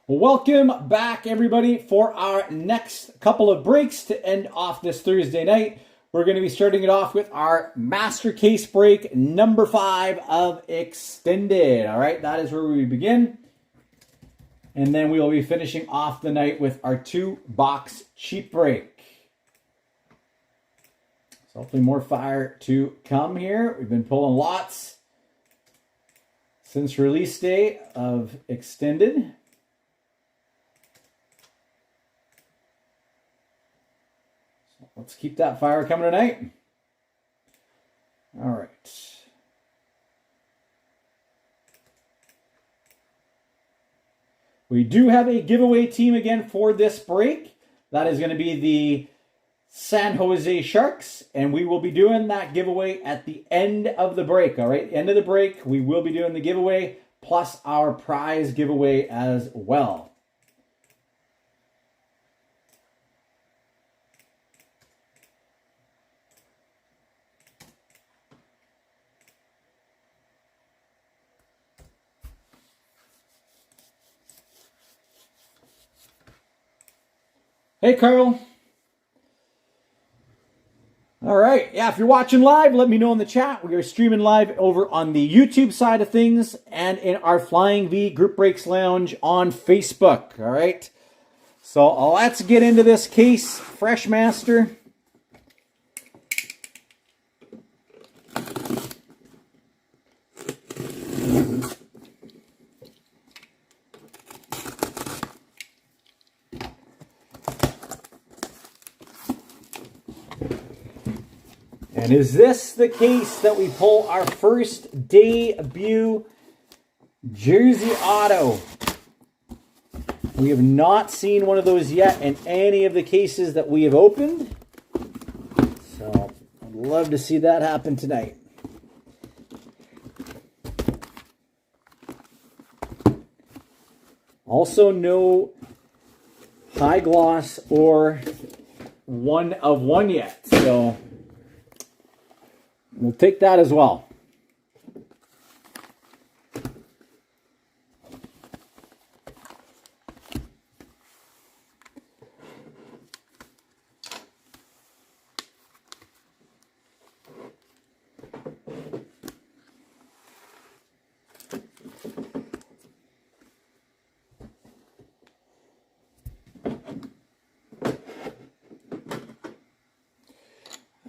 Welcome back, everybody, for our next couple of breaks to end off this Thursday night. We're going to be starting it off with our Master Case break number 5 of Extended. All right, that is where we begin. And then we will be finishing off the night with our 2-box cheap break. So hopefully more fire to come here. We've been pulling lots since release day of Extended. Let's keep that fire coming tonight. All right. We do have a giveaway team again for this break. That is going to be the San Jose Sharks, and we will be doing that giveaway at the end of the break. All right, end of the break, we will be doing the giveaway plus our prize giveaway as well. Hey, Carl. All right. Yeah, if you're watching live, let me know in the chat. We are streaming live over on the YouTube side of things and in our Flying V Group Breaks Lounge on Facebook. All right. So let's get into this case, Fresh Master. And is this the case that we pull our first debut Jersey Auto? We have not seen one of those yet in any of the cases that we have opened. So I'd love to see that happen tonight. Also no high gloss or 1 of 1 yet. So we'll take that as well.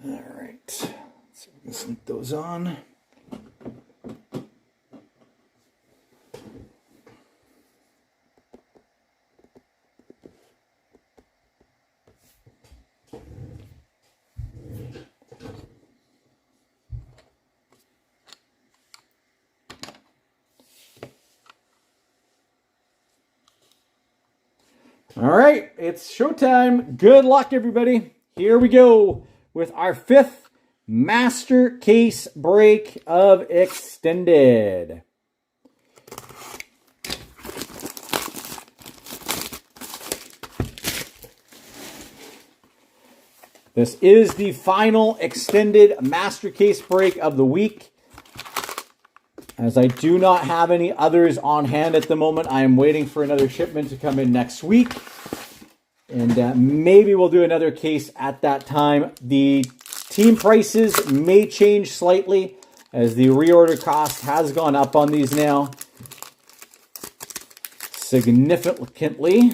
All right, so we can sneak those on. All right, it's showtime. Good luck, everybody. Here we go with our 5th Master Case break of Extended. This is the final Extended Master Case break of the week. As I do not have any others on hand at the moment, I am waiting for another shipment to come in next week. And maybe we'll do another case at that time. The team prices may change slightly as the reorder cost has gone up on these now significantly.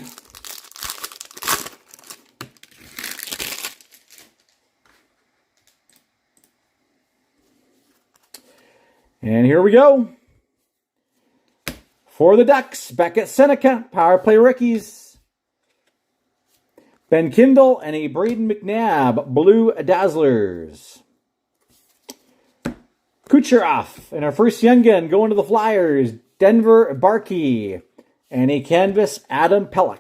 And here we go. For the Ducks, Beckett Seneca, Power Play Rookies. Ben Kindle and a Braden McNabb, Blue Dazzlers. Kucherov and our first young gun going to the Flyers, Denver Barkey. And a canvas, Adam Pelech.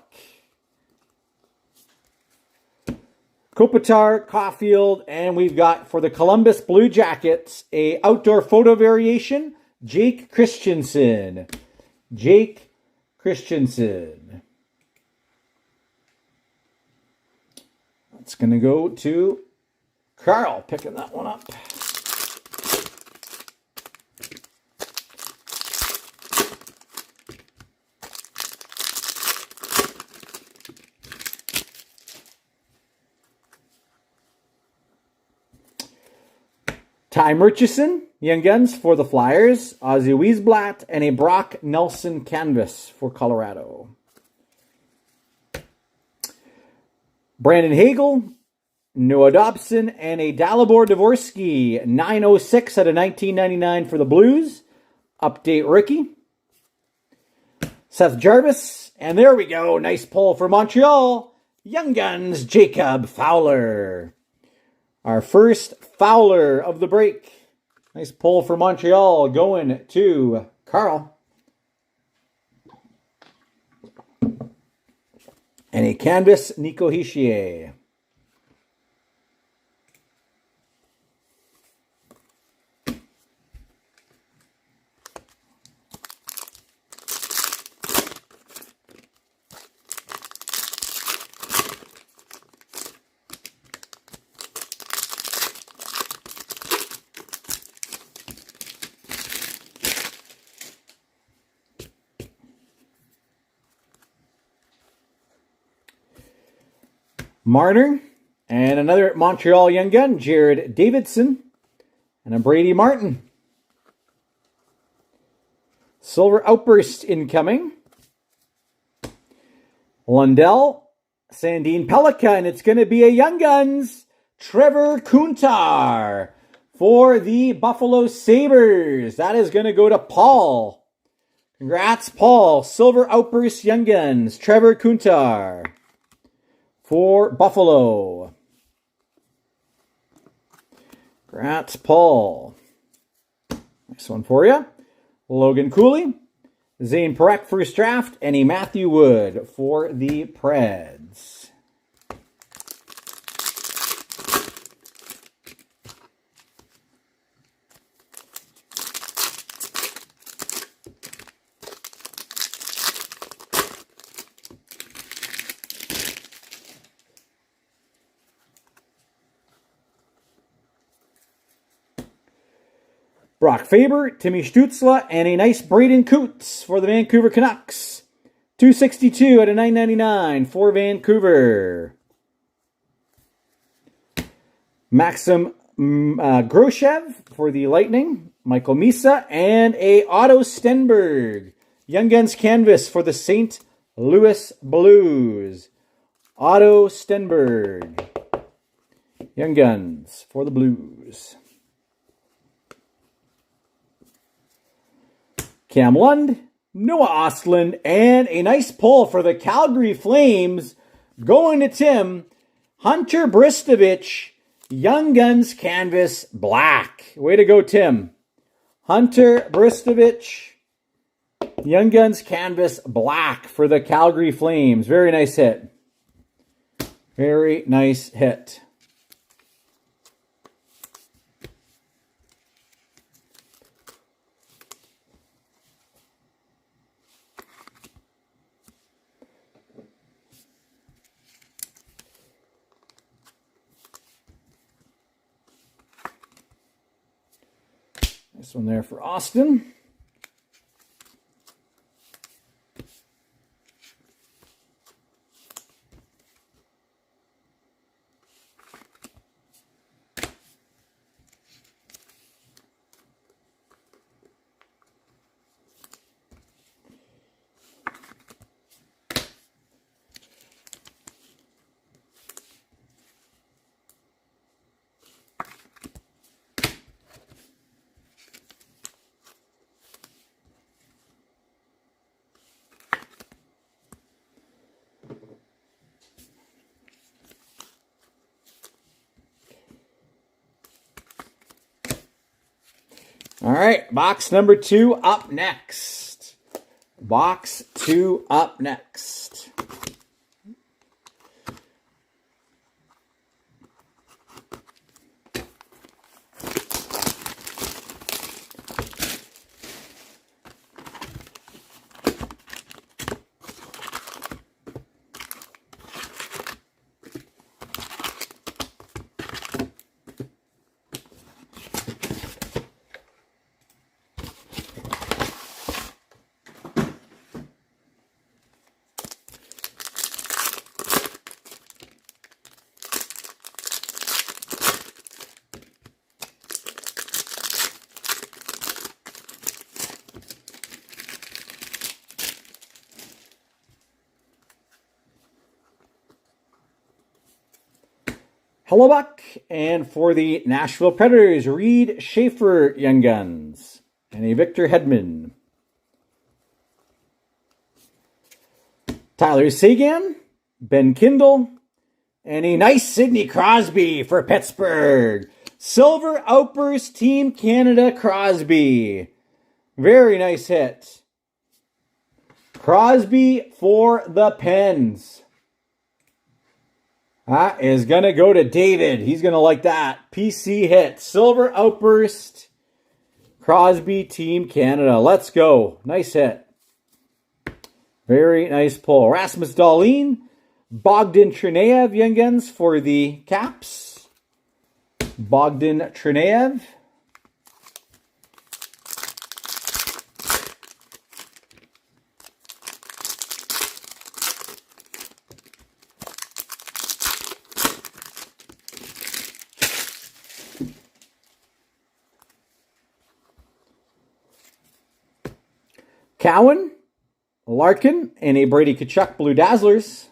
Kopitar, Caulfield, and we've got for the Columbus Blue Jackets, a outdoor photo variation, Jake Christensen. Jake Christensen. That's going to go to Carl, picking that one up. Ty Murchison, Young Guns for the Flyers. Ozzie Wiesblatt, and a Brock Nelson canvas for Colorado. Brandon Hagel, Noah Dobson, and a Dalibor Dvorsky 906 out of 1999 for the Blues. Update rookie. Seth Jarvis, and there we go. Nice pull for Montreal. Young Guns, Jacob Fowler. Our first Fowler of the break. Nice pull for Montreal going to Carl. And a canvas, Nico Hischier. Marner, and another Montreal Young Gun, Jared Davidson, and a Brady Martin. Silver Outburst incoming. Lundell, Sandine Pellikka, and it's going to be a Young Guns, Trevor Kuntar for the Buffalo Sabres. That is going to go to Paul. Congrats, Paul. Silver Outburst Young Guns, Trevor Kuntar for Buffalo. Congrats, Paul. Next one for you. Logan Cooley, Zane Parekh first draft, and a Matthew Wood for the Preds. Brock Faber, Timmy Stützle, and a nice Braden Coots for the Vancouver Canucks. 262 out of 999 for Vancouver. Maxim Groshev for the Lightning. Michael Misa, and a Otto Stenberg. Young Guns canvas for the St. Louis Blues. Otto Stenberg. Young Guns for the Blues. Cam Lund, Noah Ostlund, and a nice pull for the Calgary Flames going to Tim. Hunter Bristovich, Young Guns canvas black. Way to go, Tim. Hunter Bristovich, Young Guns canvas black for the Calgary Flames. Very nice hit. Very nice hit. This one there for Austin. All right, box number 2 up next. Box 2 up next. Hellebuck. And for the Nashville Predators, Reed Schaefer Young Guns. And a Victor Hedman. Tyler Seguin, Ben Kindle, and a nice Sidney Crosby for Pittsburgh. Silver Outburst Team Canada Crosby. Very nice hit. Crosby for the Pens. That is going to go to David. He's going to like that. PC hit. Silver Outburst. Crosby Team Canada. Let's go. Nice hit. Very nice pull. Rasmus Dahlin, Bogdan Trineyev, Young Guns for the Caps. Bogdan Trineyev. Cowan, Larkin, and a Brady Tkachuk Blue Dazzlers.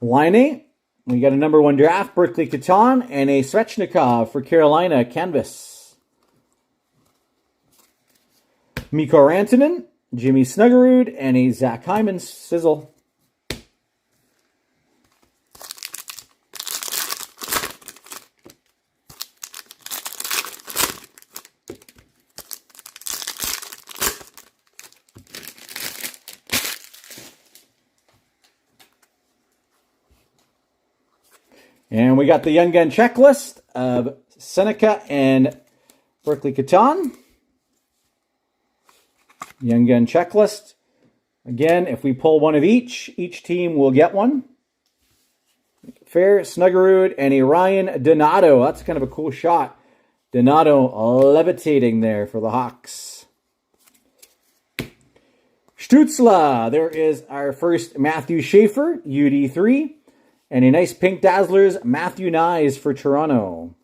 Line, we got a #1 draft, Berkeley Catan, and a Svechnikov for Carolina Canvas. Mikko Rantanen, Jimmy Snuggerud, and a Zach Hyman Sizzle. And we got the Young Gun checklist of Seneca and Berkeley Catan. Young Gun checklist. Again, if we pull one of each team will get one. Fair, Snuggerud, and a Ryan Donato. That's kind of a cool shot. Donato levitating there for the Hawks. Stützle. There is our first Matthew Schaefer, UD3. And a nice pink Dazzlers, Matthew Nyes for Toronto.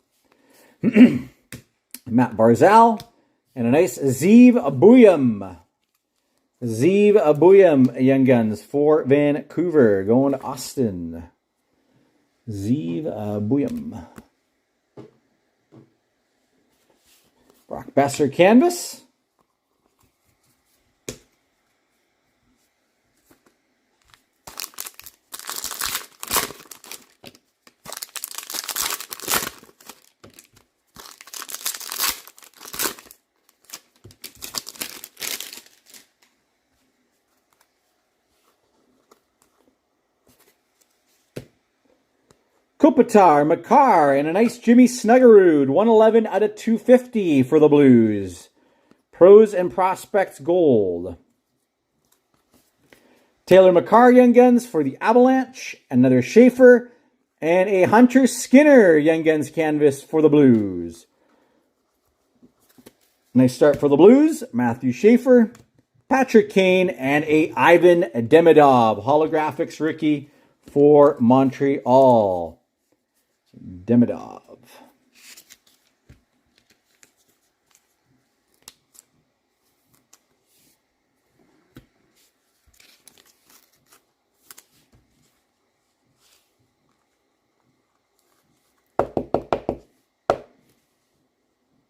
Matt Barzal. And a nice Zeev Abuyam. Zeev Abuyam, Young Guns for Vancouver. Going to Austin. Zeev Abuyam. Brock Besser Canvas. Kopitar, Makar, and a nice Jimmy Snuggerud. 111 out of 250 for the Blues. Pros and Prospects Gold. Taylor Makar, Young Guns for the Avalanche. Another Schaefer. And a Hunter Skinner, Young Guns canvas for the Blues. Nice start for the Blues. Matthew Schaefer, Patrick Kane, and a Ivan Demidov. Holographics rookie for Montreal. Demidov.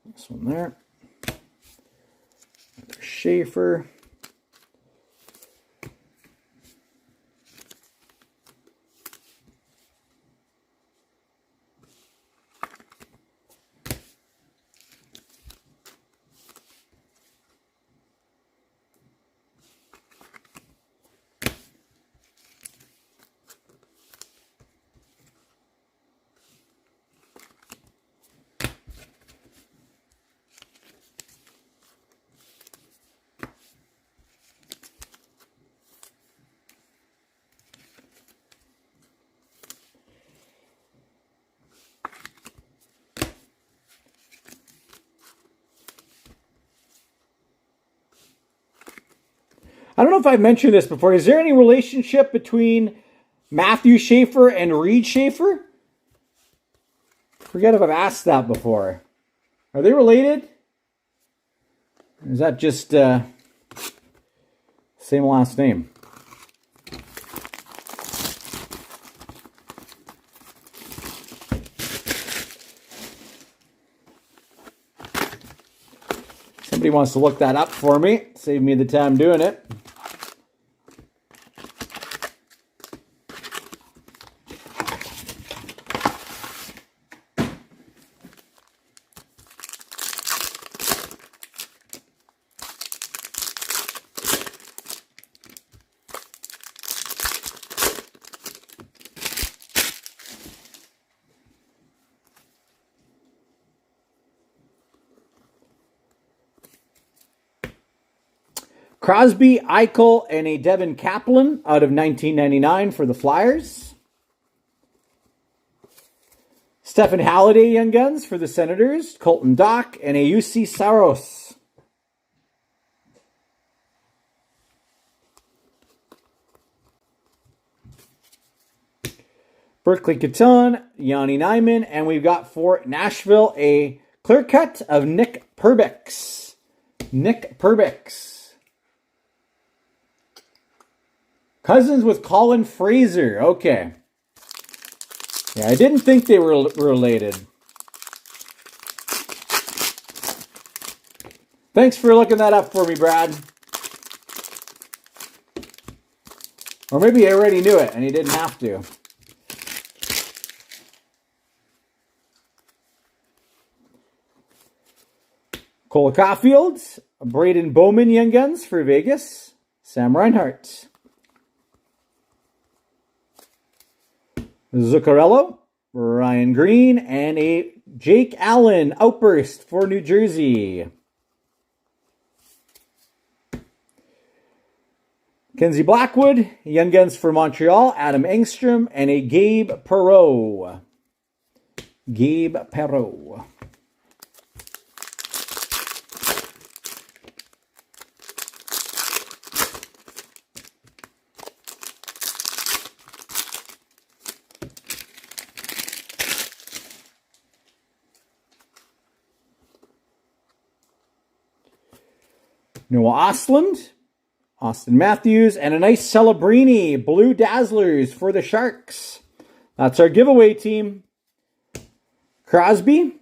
This one there. Another Schaefer. I don't know if I've mentioned this before. Is there any relationship between Matthew Schaefer and Reed Schaefer? Forget if I've asked that before. Are they related? Or is that just same last name? wants to look that up for me. Save me the time doing it. Crosby, Eichel, and a Devin Kaplan out of 1999 for the Flyers. Stephen Halliday, Young Guns for the Senators. Colton Dach, and a UC Saros. Berkeley Caton, Yanni Nyman, and we've got for Nashville a clear cut of Nick Perbix. Nick Perbix. Cousins with Colin Fraser. Okay. Yeah, I didn't think they were related. Thanks for looking that up for me, Brad. Or maybe I already knew it and he didn't have to. Cole Caulfield, Braden Bowman, Young Guns for Vegas. Sam Reinhart. Zuccarello, Ryan Green, and a Jake Allen outburst for New Jersey. Kenzie Blackwood, Young Guns for Montreal, Adam Engstrom, and a Gabe Perreault. Gabe Perreault. Noah Ostlund, Austin Matthews, and a nice Celebrini Blue Dazzlers for the Sharks. That's our giveaway team. Crosby,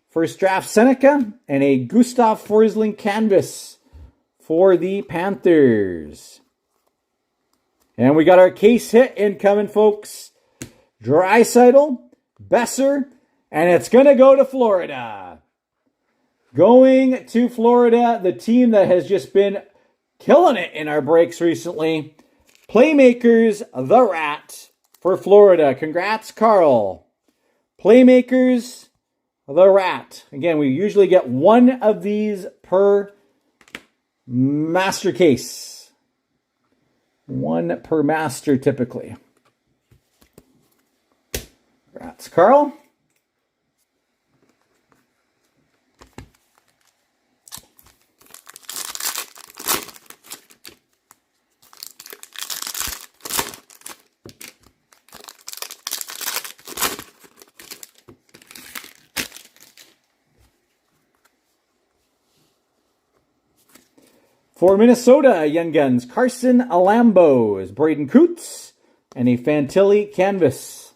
first draft Seneca, and a Gustav Forsling canvas for the Panthers. And we got our case hit incoming, folks. Draisaitl, Besser, and it's going to go to Florida. Going to Florida, the team that has just been killing it in our breaks recently. Playmakers, the Rat for Florida. Congrats, Carl. Playmakers, the Rat. Again, we usually get one of these per master case. One per master, typically. Congrats, Carl. For Minnesota, Young Guns, Carson Alambos, Braden Coots, and a Fantilli canvas.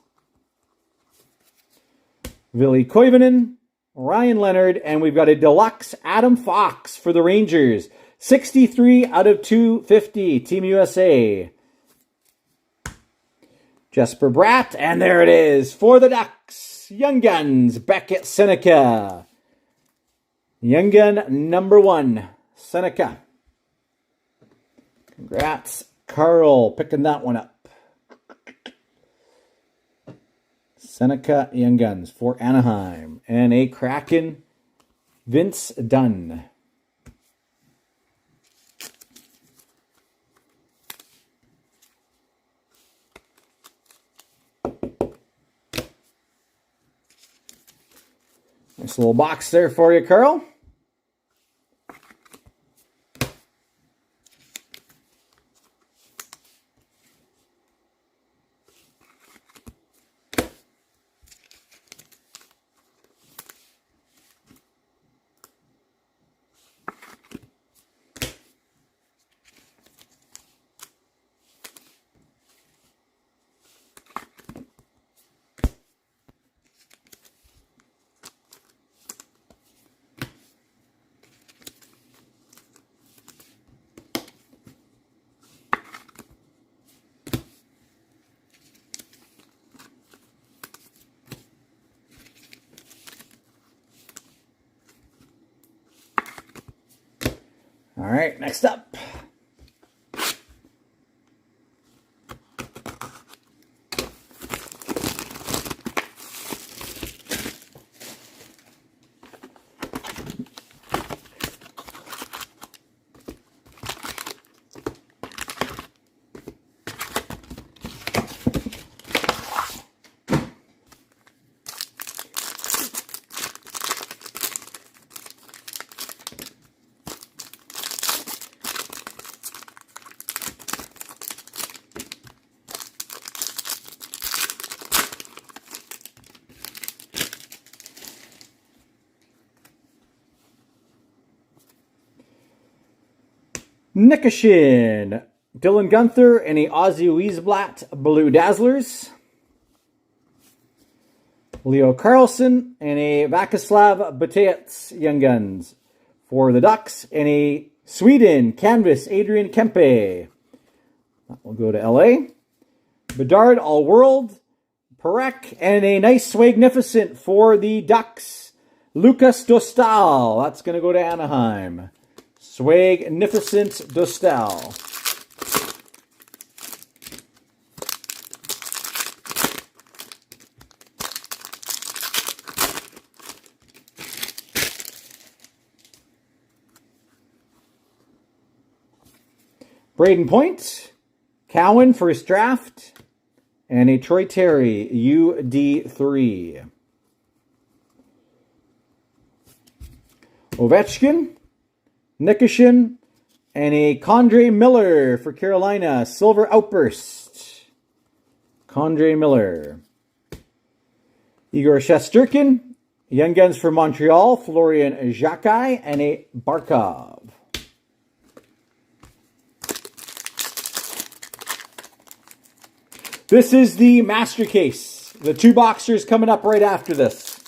Ville Koivunen, Ryan Leonard, and we've got a deluxe Adam Fox for the Rangers. 63 out of 250, Team USA. Jesper Bratt, and there it is for the Ducks. Young Guns, Beckett Seneca. Young Gun number 1, Seneca. Congrats, Carl, picking that one up. Seneca Young Guns for Anaheim. And a Kraken, Vince Dunn. Nice little box there for you, Carl. right, next up. Nikishin, Dylan Gunther, and a Ozzy Wiesblatt Blue Dazzlers. Leo Carlson and a Vacislav Bataets Young Guns for the Ducks. And a Sweden Canvas Adrian Kempe. That will go to LA. Bedard All World. Perek and a nice Swagnificent for the Ducks. Lucas Dostal. That's going to go to Anaheim. Swagnificent Dostal. Braden Point, Cowan first draft, and a Troy Terry UD3. Ovechkin, Nikishin, and a Condre Miller for Carolina, Silver Outburst. Condre Miller. Igor Shesterkin, Young Guns for Montreal, Florian Jacquet, and a Barkov. This is the Master Case. The two boxers coming up right after this.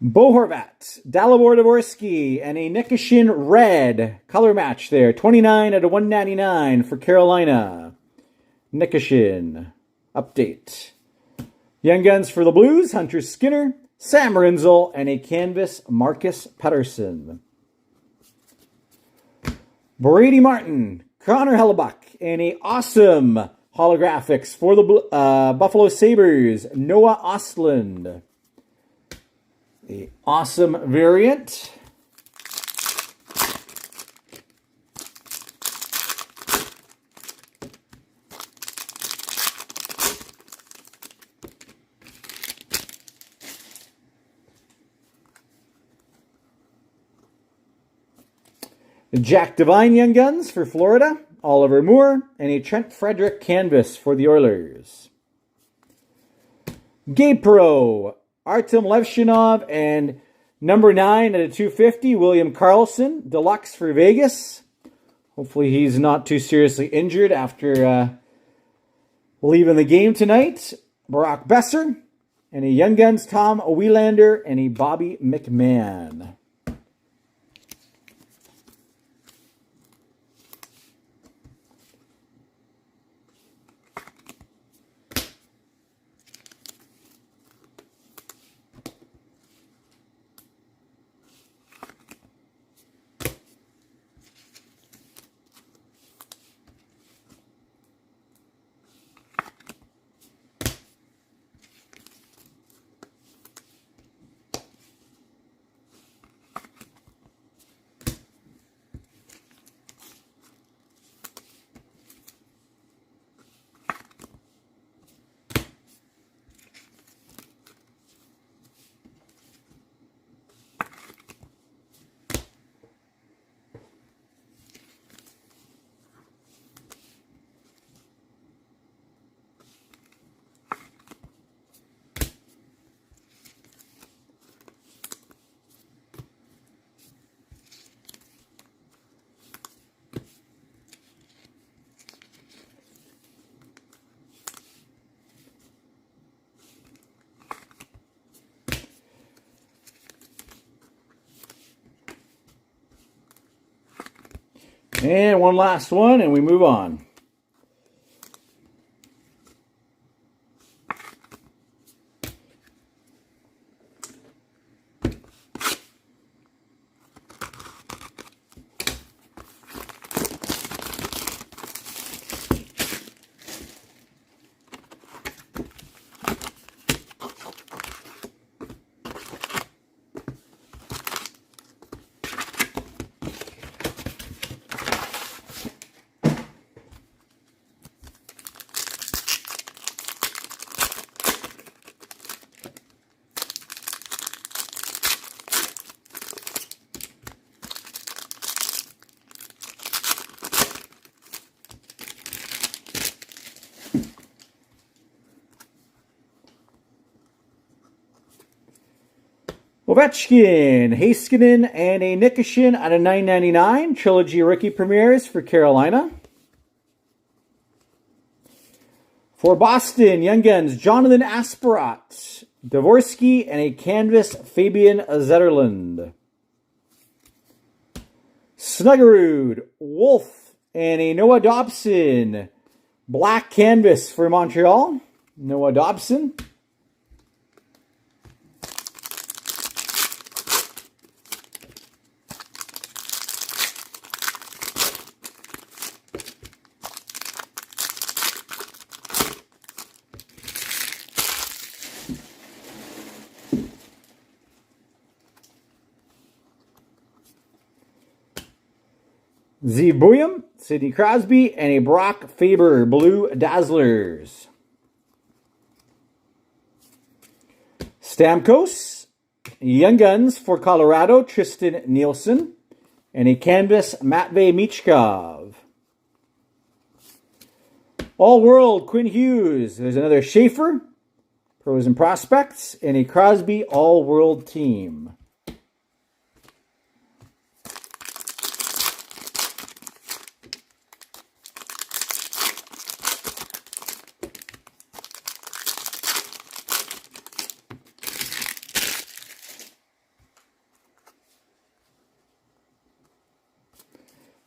Bo Horvat, Dalibor Dvorsky, and a Nikishin Red color match there. 29 out of 199 for Carolina. Nikishin. Update. Young Guns for the Blues, Hunter Skinner, Sam Rinzel, and a canvas Marcus Pettersson. Brady Martin, Connor Hellebuck, and a awesome holographics for the Buffalo Sabres, Noah Ostlund. The awesome variant. Jack Devine Young Guns for Florida, Oliver Moore, and a Trent Frederick canvas for the Oilers. Gabe Perreault, Artem Levshinov, and number 9 at a 250, William Karlsson, deluxe for Vegas. Hopefully he's not too seriously injured after leaving the game tonight. Brock Besser, and a Young Guns Tom Wielander, and a Bobby McMahon. And one last one, and we move on. Ovechkin, Heiskanen, and a Nikishin out of 999. Trilogy rookie premieres for Carolina. For Boston, Young Guns, Jonathan Asparat, Dvorsky, and a canvas Fabian Zetterlund. Snuggerud, Wolf, and a Noah Dobson. Black canvas for Montreal. Noah Dobson. Zeev Buium, Sidney Crosby, and a Brock Faber Blue Dazzlers. Stamkos, Young Guns for Colorado, Tristan Nielsen, and a canvas Matvei Michkov. All World, Quinn Hughes. There's another Schaefer, Pros and Prospects, and a Crosby All World team.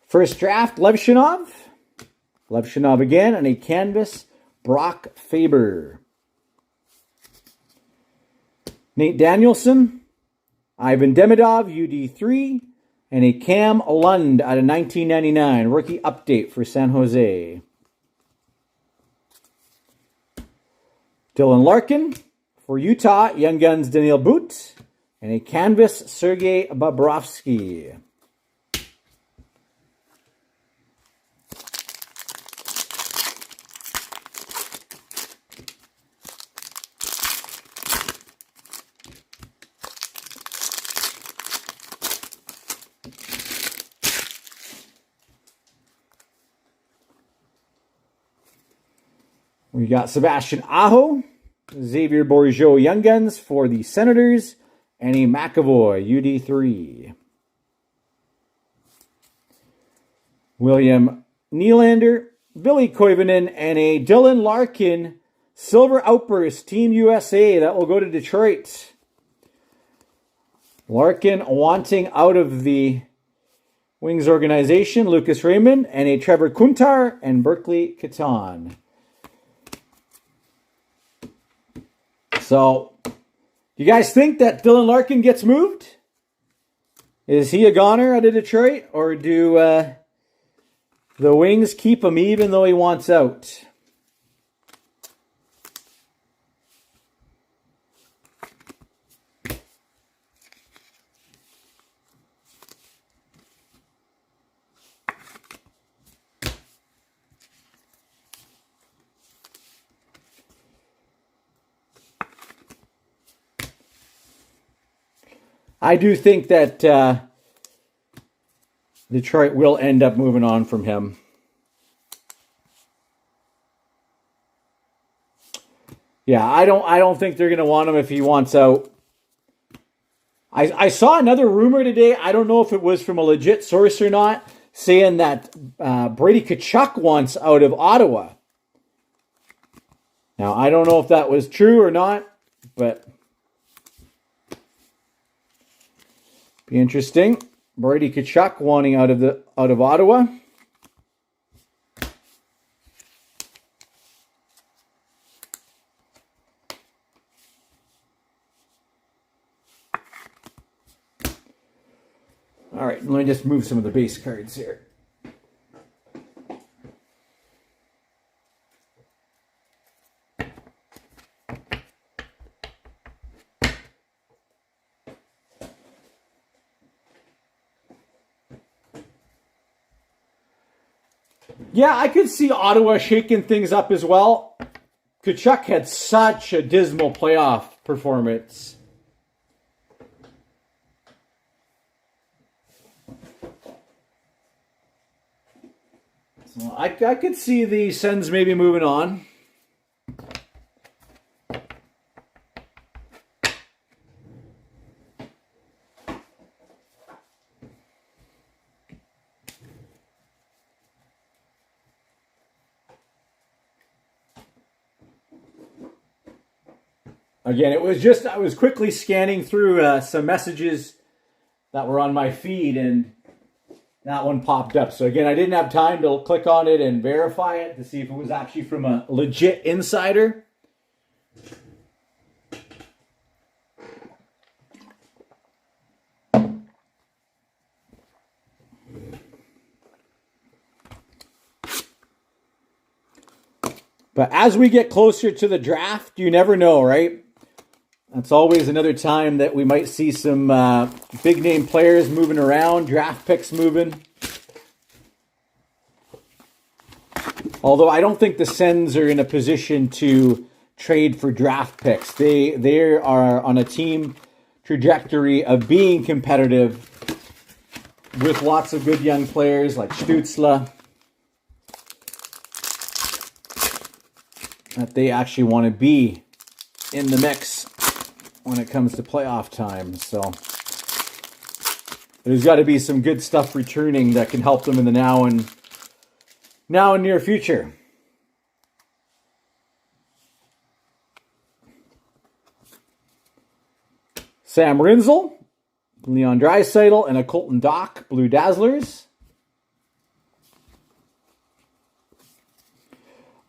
First draft, Levshinov. Levshinov again, and a canvas, Brock Faber. Nate Danielson, Ivan Demidov, UD3, and a Cam Lund out of 1999. Rookie update for San Jose. Dylan Larkin for Utah, Young Guns, Daniel Boot, and a canvas, Sergei Bobrovsky. We got Sebastian Aho, Xavier Bourgeau Young Guns for the Senators, and a McAvoy UD3. William Nylander, Billy Koivunen, and a Dylan Larkin Silver Outburst Team USA. That will go to Detroit. Larkin wanting out of the Wings organization, Lucas Raymond, and a Trevor Kuntar and Berkeley Catan. So, you guys think that Dylan Larkin gets moved? Is he a goner out of Detroit? Or do the Wings keep him even though he wants out? I do think that Detroit will end up moving on from him. Yeah, I don't think they're going to want him if he wants out. I saw another rumor today. I don't know if it was from a legit source or not, saying that Brady Tkachuk wants out of Ottawa. Now, I don't know if that was true or not, but be interesting. Brady Tkachuk wanting out of Ottawa. All right, let me just move some of the base cards here. Yeah, I could see Ottawa shaking things up as well. Tkachuk had such a dismal playoff performance. So I could see the Sens maybe moving on. Again, it was just, I was quickly scanning through some messages that were on my feed, and that one popped up. So again, I didn't have time to click on it and verify it to see if it was actually from a legit insider. But as we get closer to the draft, you never know, right? That's always another time that we might see some big name players moving around, draft picks moving. Although I don't think the Sens are in a position to trade for draft picks. They are on a team trajectory of being competitive with lots of good young players like Stützle, that they actually want to be in the mix when it comes to playoff time. So there's got to be some good stuff returning that can help them in the now and near future. Sam Rinzel, Leon Draisaitl, and a Colton Dach, Blue Dazzlers.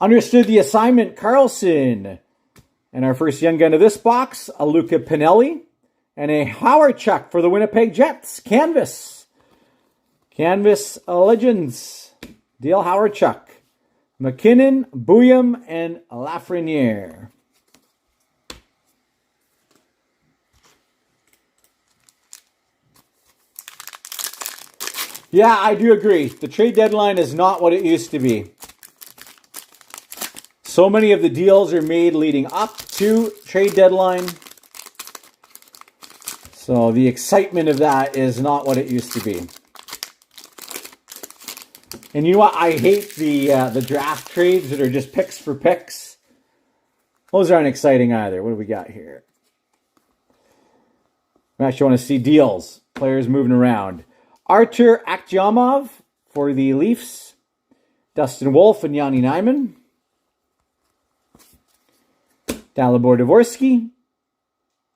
Understood the assignment, Carlson. And our first young gun of this box, a Luca Pinelli. And a Hawerchuk for the Winnipeg Jets. Canvas Legends. Dale Hawerchuk. McKinnon, Bouillon, and Lafreniere. Yeah, I do agree. The trade deadline is not what it used to be. So many of the deals are made leading up to trade deadline. So the excitement of that is not what it used to be. And you know what? I hate the draft trades that are just picks for picks. Those aren't exciting either. What do we got here? I actually want to see deals. Players moving around. Artur Akhtyamov for the Leafs. Dustin Wolf and Yanni Nyman. Dalibor Dvorsky,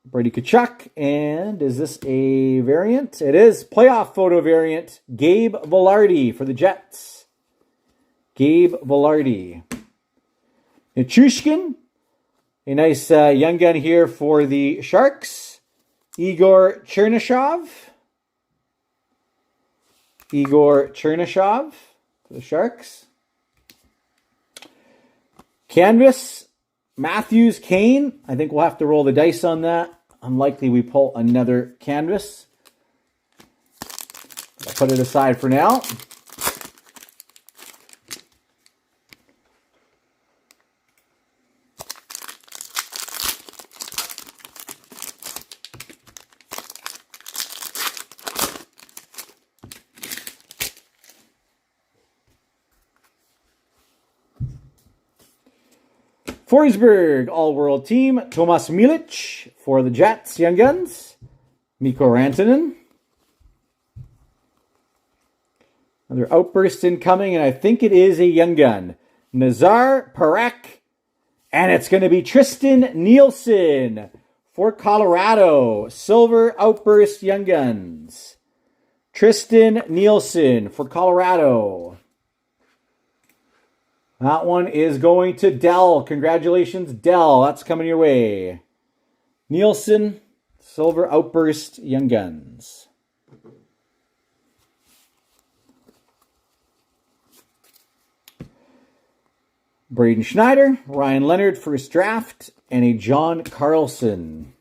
Brady Tkachuk, and is this a variant? It is. Playoff photo variant. Gabe Vilardi for the Jets. Gabe Vilardi. Nichushkin, a nice young gun here for the Sharks. Igor Chernyshov. For the Sharks. Canvas. Matthews, Kane. I think we'll have to roll the dice on that. Unlikely we pull another canvas. I'll put it aside for now. Forsberg, all-world team. Tomas Milic for the Jets, Young Guns. Mikko Rantanen. Another outburst incoming, and I think it is a Young Gun. Nazar Parekh. And it's going to be Tristan Nielsen for Colorado. Silver outburst Young Guns. Tristan Nielsen for Colorado. That one is going to Dell. Congratulations, Dell. That's coming your way. Nielsen, Silver Outburst, Young Guns. Braden Schneider, Ryan Leonard first draft, and a John Carlson.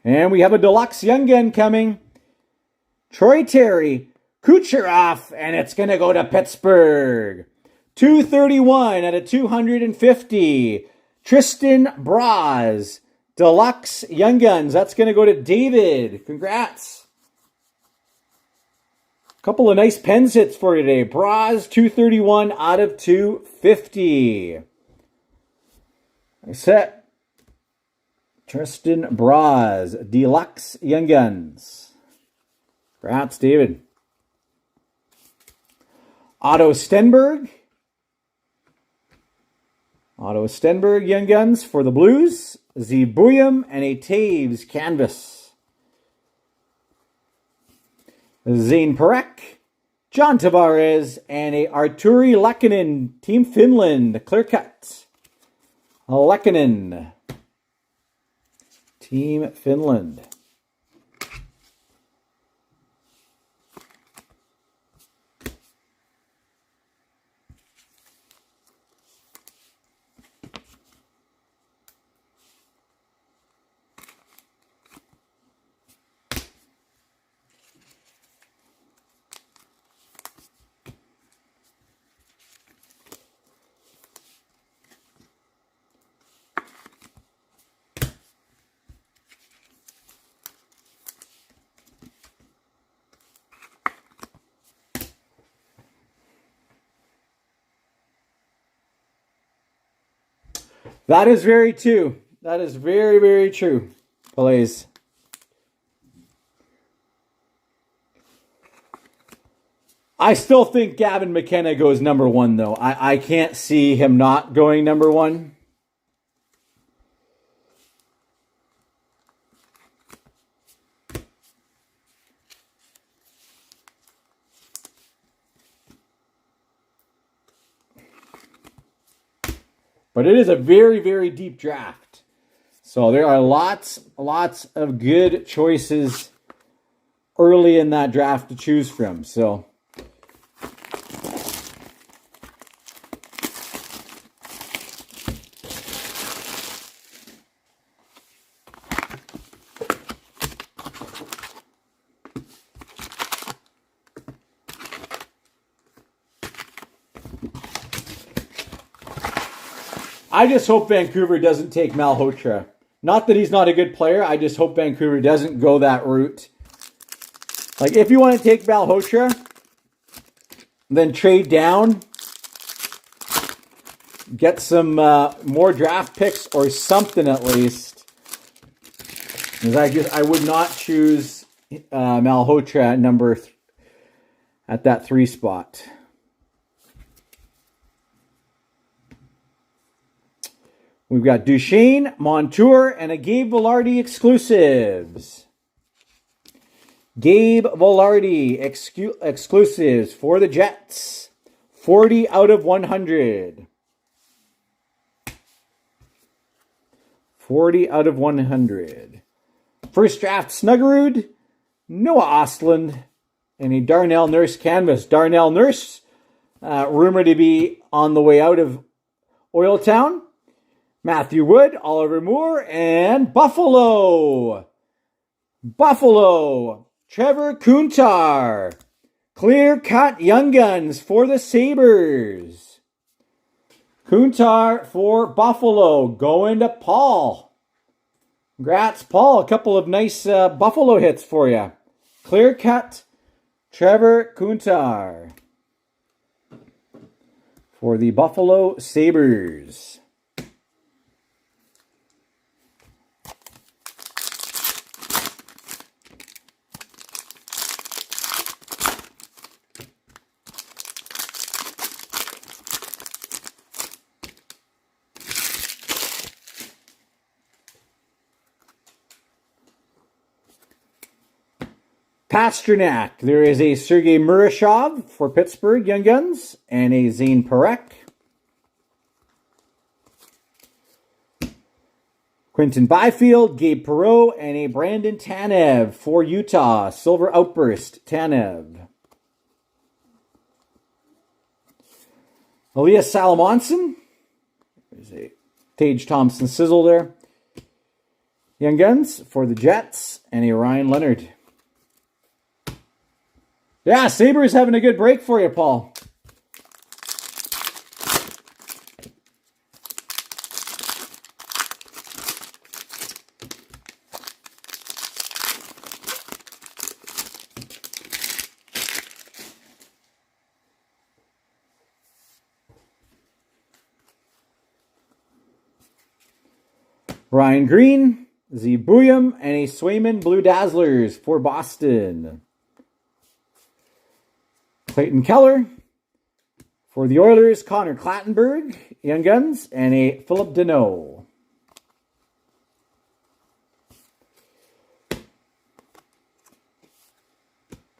And we have a deluxe young gun coming. Troy Terry, Kucherov, and it's going to go to Pittsburgh. 231 out of 250. Tristan Braz, deluxe young guns. That's going to go to David. Congrats. Couple of nice Pens hits for today. Braz, 231 out of 250. Nice set. Tristan Braz, deluxe young guns. Congrats, David. Otto Stenberg. Otto Stenberg, young guns for the Blues. Zebuyam and a Taves canvas. Zane Parekh, John Tavares, and a Arturi Lehkonen, Team Finland, clear cut. Lehkonen. Team Finland. That is very true. That is very, very true. Please. I still think Gavin McKenna goes number one, though. I can't see him not going number one. But it is a very, very deep draft. So there are lots of good choices early in that draft to choose from. So I just hope Vancouver doesn't take Malhotra. Not that he's not a good player. I just hope Vancouver doesn't go that route. Like, if you want to take Malhotra, then trade down. Get some more draft picks or something at least. Because I would not choose Malhotra at that 3 spot. We've got Duchesne, Montour, and a Gabe Vilardi exclusives. Gabe Vilardi exclusives for the Jets. 40 out of 100. 40 out of 100. First draft, Snuggerud, Noah Ostlund, and a Darnell Nurse canvas. Darnell Nurse, rumored to be on the way out of Oiltown. Matthew Wood, Oliver Moore, and Buffalo. Buffalo, Trevor Kuntar. Clear cut young guns for the Sabres. Kuntar for Buffalo, going to Paul. Congrats, Paul. A couple of nice Buffalo hits for you. Clear cut, Trevor Kuntar for the Buffalo Sabres. Pasternak. There is a Sergei Murashov for Pittsburgh Young Guns and a Zane Parekh. Quinton Byfield, Gabe Perreault, and a Brandon Tanev for Utah. Silver Outburst, Tanev. Elias Salamonson. There's a Tage Thompson sizzle there. Young Guns for the Jets and a Ryan Leonard. Yeah, Sabres having a good break for you, Paul. Ryan Green, Z Buyam, and a Swayman Blue Dazzlers for Boston. Clayton Keller for the Oilers, Connor Clattenburg, Young Guns, and a Philip Deneau.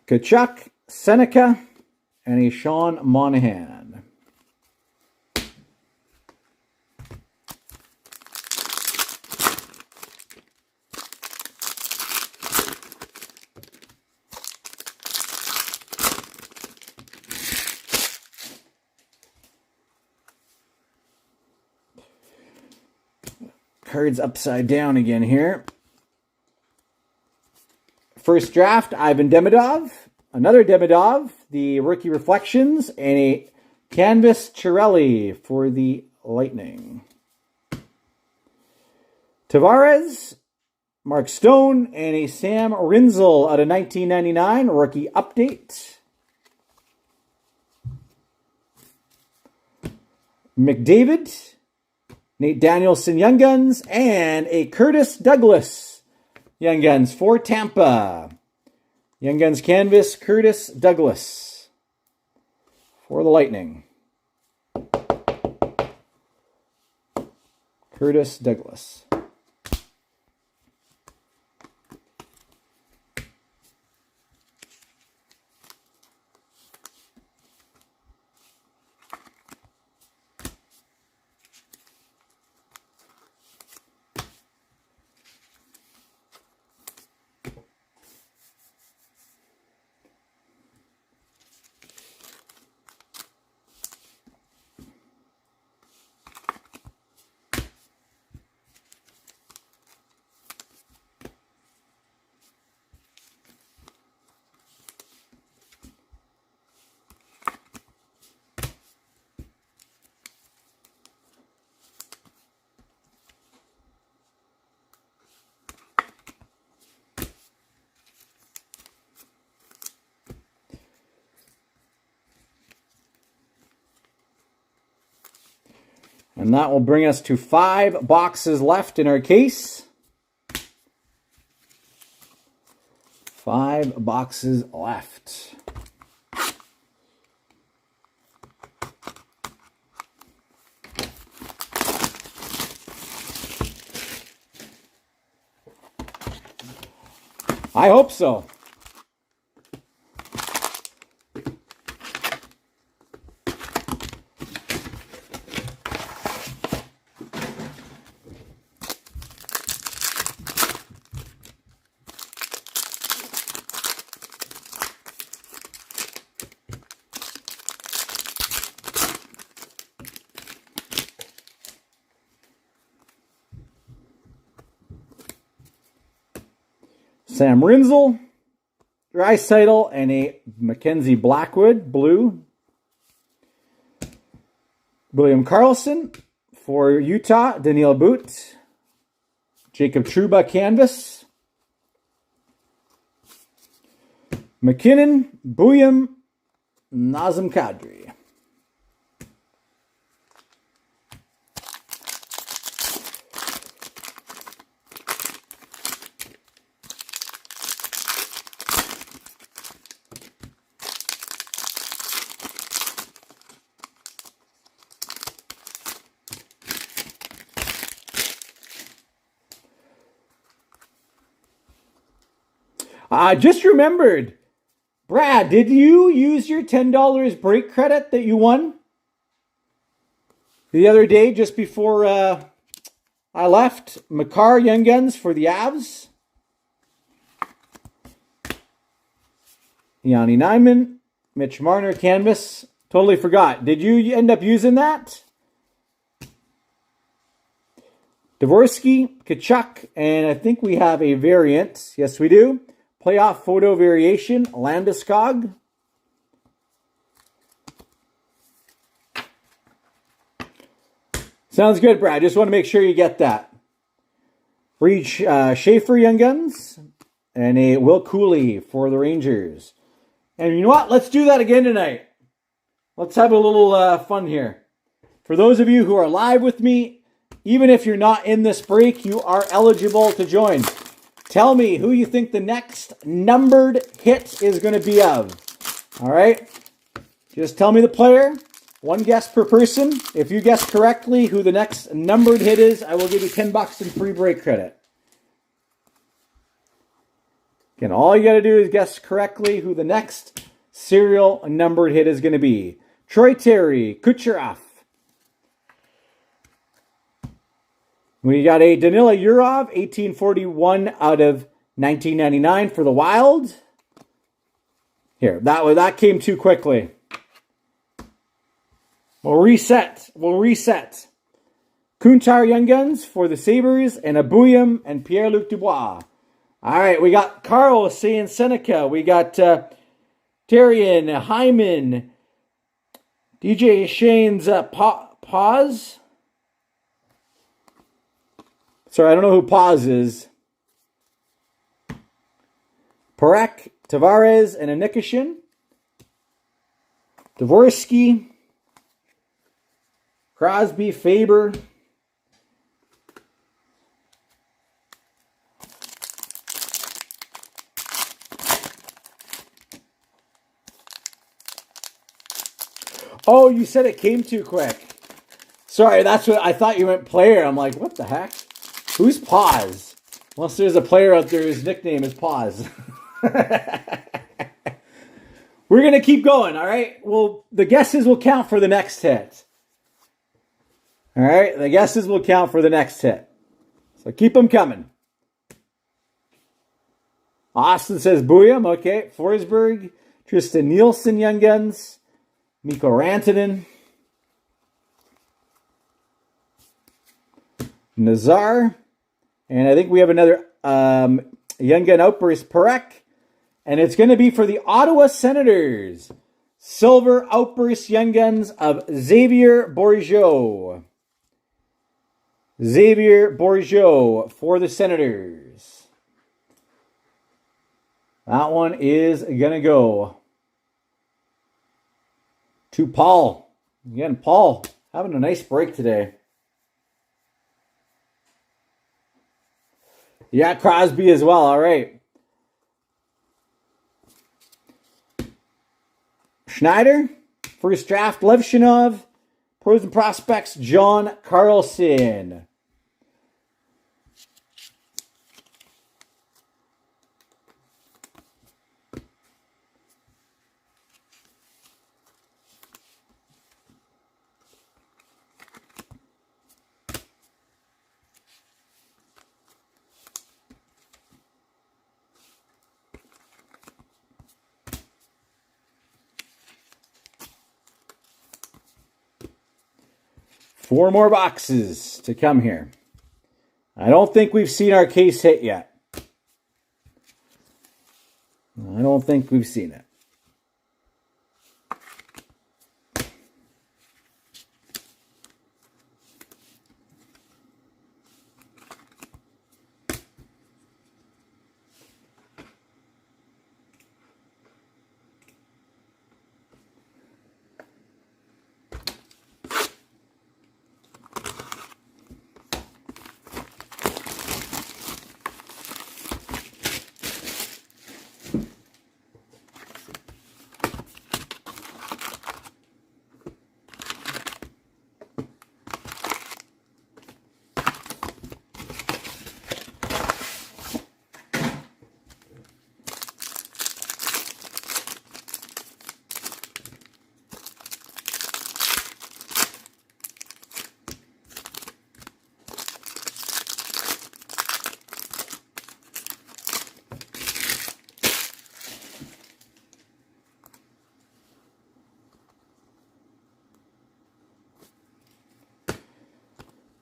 Kachuk, Seneca, and a Sean Monahan. Cards upside down again here. First draft, Ivan Demidov. Another Demidov, the Rookie Reflections, and a Canvas Chiarelli for the Lightning. Tavares, Mark Stone, and a Sam Rinzel out of 1999, Rookie Update. McDavid, Nate Danielson, Young Guns, and a Curtis Douglas, Young Guns for Tampa. Young Guns Canvas, Curtis Douglas for the Lightning. Curtis Douglas. And that will bring us to 5 boxes left in our case. 5 boxes left. I hope so. Sam Rinzel, Draisaitl, and a Mackenzie Blackwood, blue. William Karlsson for Utah, Daniil Boot. Jacob Trouba, canvas. McKinnon, Buyam, Nazem Kadri. I just remembered. Brad, did you use your $10 break credit that you won the other day just before I left? Makar Young Guns for the Avs. Yanni Nyman, Mitch Marner, Canvas. Totally forgot. Did you end up using that? Dvorsky, Kachuk, and I think we have a variant. Yes, we do. Playoff photo variation, Landeskog. Sounds good, Brad. Just want to make sure you get that. Reed Schaefer Young Guns, and a Will Cooley for the Rangers. And you know what? Let's do that again tonight. Let's have a little fun here. For those of you who are live with me, even if you're not in this break, you are eligible to join. Tell me who you think the next numbered hit is going to be of. All right? Just tell me the player. One guess per person. If you guess correctly who the next numbered hit is, I will give you $10 in free break credit. Again, all you got to do is guess correctly who the next serial numbered hit is going to be. Troy Terry, Kucherov. We got a Danila Yurov, 1841 out of 1999 for the Wild. Here, that came too quickly. We'll reset. Kuntar Young Guns for the Sabres, and Abuyam and Pierre-Luc Dubois. All right, we got Carl saying Seneca. We got Terrian, Hyman, DJ Shane's Pause. Sorry, I don't know who Pause is. Parekh, Tavares, and a Nikishin. Dvorsky, Crosby, Faber. Oh, you said it came too quick. Sorry, that's what I thought you meant player. I'm like, what the heck? Who's Pause? Unless there's a player out there whose nickname is Pause. We're going to keep going, all right? Well, the guesses will count for the next hit. All right? The guesses will count for the next hit. So keep them coming. Austin says Booyam. Okay. Forsberg, Tristan Nielsen, Young Guns. Mikko Rantanen. Nazar. And I think we have another Young Gun Outburst, Parekh. And it's going to be for the Ottawa Senators. Silver Outburst Young Guns of Xavier Bourgeau. Xavier Bourgeau for the Senators. That one is going to go to Paul. Again, Paul having a nice break today. Yeah, Crosby as well. All right. Schneider, first draft, Levshinov, pros and prospects, John Carlson. Four more boxes to come here. I don't think we've seen our case hit yet. I don't think we've seen it.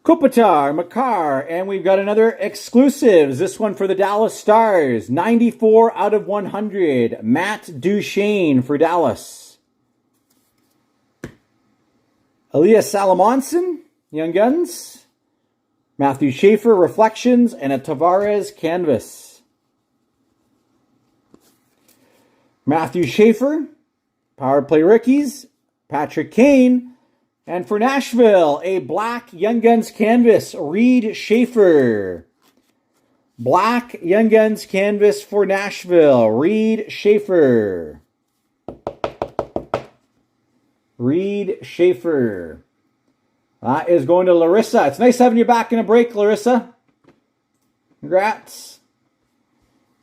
Kopitar, Makar, and we've got another exclusives. This one for the Dallas Stars. 94 out of 100. Matt Duchene for Dallas. Elias Salamonson, Young Guns. Matthew Schaefer, Reflections, and a Tavares canvas. Matthew Schaefer, Power Play Rookies. Patrick Kane. And for Nashville, a black Young Guns canvas, Reed Schaefer. Black Young Guns canvas for Nashville, Reed Schaefer. Reed Schaefer. That is going to Larissa. It's nice having you back in a break, Larissa. Congrats.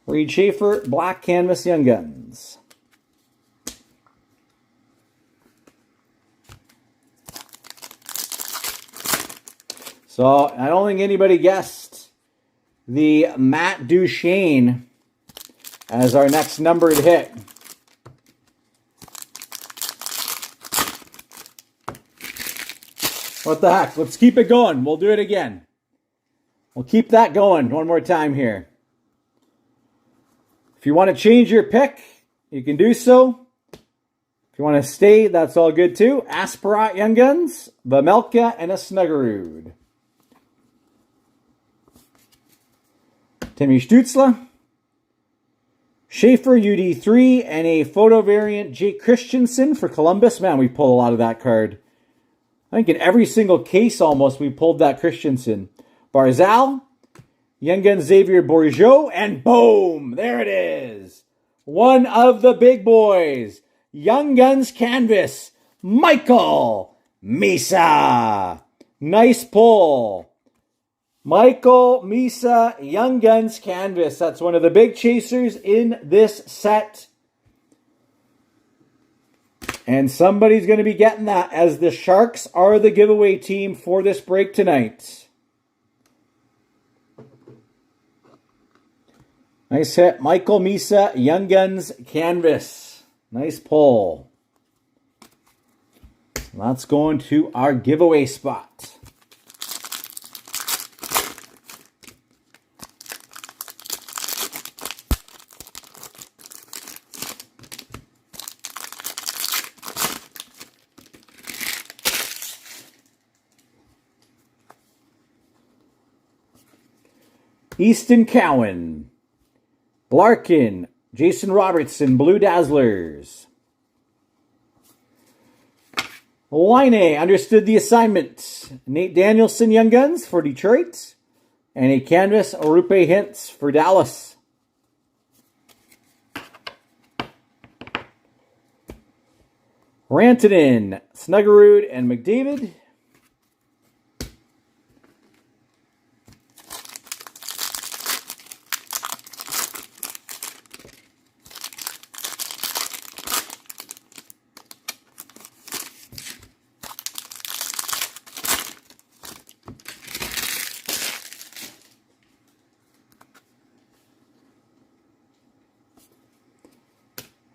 Reed Schaefer, black canvas Young Guns. So, I don't think anybody guessed the Matt Duchene as our next numbered hit. What the heck? Let's keep it going. We'll do it again. We'll keep that going one more time here. If you want to change your pick, you can do so. If you want to stay, that's all good too. Asparat Young Guns, Vamelka, and a Snuggerud. Timmy Stutzla, Schaefer UD3, and a photo variant Jake Christensen for Columbus. Man, we pulled a lot of that card. I think in every single case almost we pulled that Christensen. Barzal, Young Guns Xavier Bourgeau, and boom! There it is. One of the big boys. Young Guns canvas, Michael Misa. Nice pull. Michael Misa, Young Guns canvas. That's one of the big chasers in this set. And somebody's going to be getting that, as the Sharks are the giveaway team for this break tonight. Nice hit. Michael Misa, Young Guns canvas. Nice pull. That's going to our giveaway spot. Easton Cowan, Larkin, Jason Robertson, Blue Dazzlers. Laine understood the assignment. Nate Danielson, Young Guns for Detroit. And a canvas, Orupe Hintz for Dallas. Rantanen, Snuggerud, and McDavid.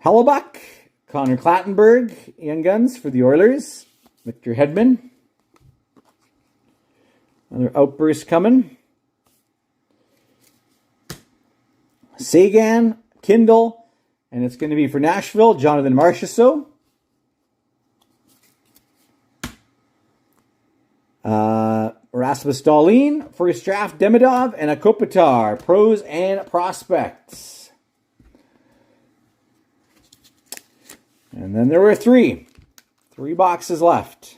Hellebuck, Connor Clattenburg, Young Guns for the Oilers. Victor Hedman. Another outburst coming. Sagan, Kindle, and it's going to be for Nashville, Jonathan Marchessault. Rasmus Dahlin, first draft, Demidov, and a Kopitar, Pros and Prospects. And then there were three boxes left.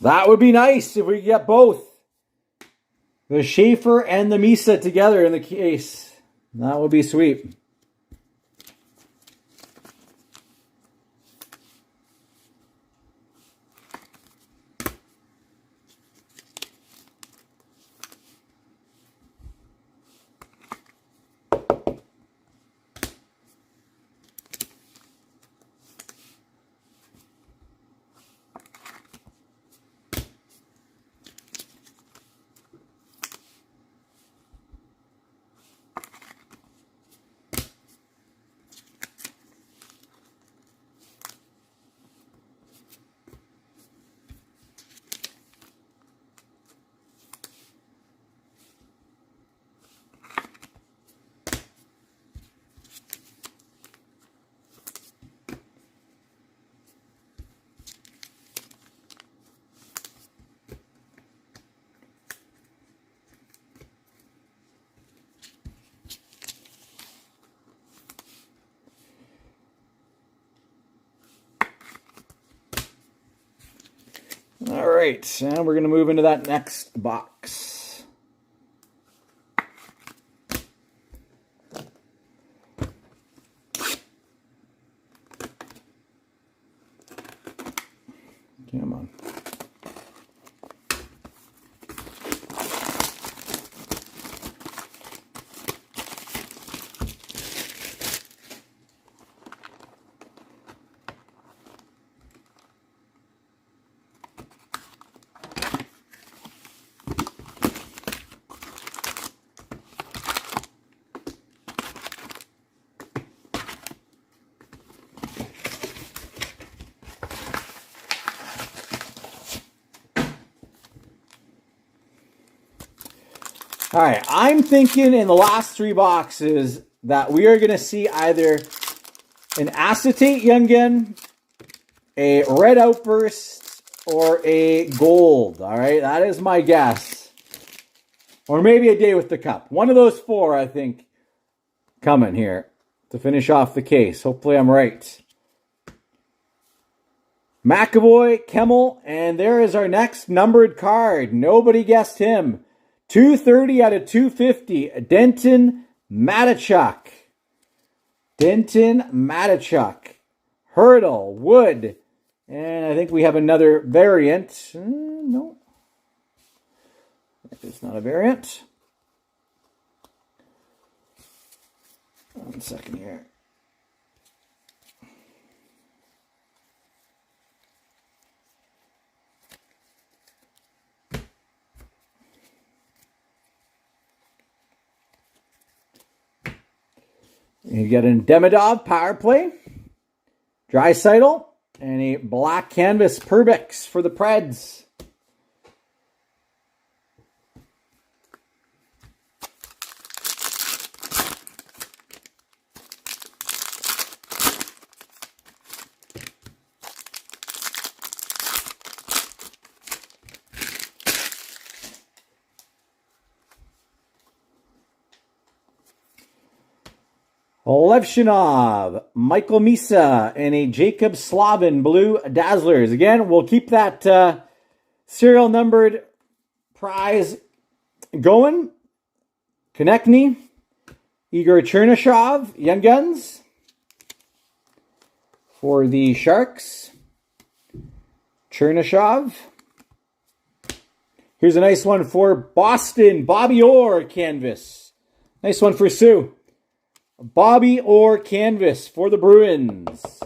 That would be nice if we could get both. The Schaefer and the Misa together in the case. That would be sweet. All right, and we're going to move into that next box. Come on. All right, I'm thinking in the last 3 boxes that we are going to see either an acetate Young Gun, a red outburst, or a gold. All right, that is my guess. Or maybe a day with the cup. One of those 4, I think, coming here to finish off the case. Hopefully I'm right. McAvoy, Kemmel, and there is our next numbered card. Nobody guessed him. 230 out of 250. Denton Mateychuk. Denton Mateychuk. Hurdle, Wood. And I think we have another variant. No. It's not a variant. 1 second here. You get a Demidov power play, Draisaitl, and a black canvas Perbix for the Preds. Levshinov, Michael Misa, and a Jacob Slavin Blue Dazzlers. Again, we'll keep that serial numbered prize going. Konechny, Igor Chernyshov, Young Guns for the Sharks. Chernyshov. Here's a nice one for Boston, Bobby Orr canvas. Nice one for Sue. Bobby Orr canvas for the Bruins.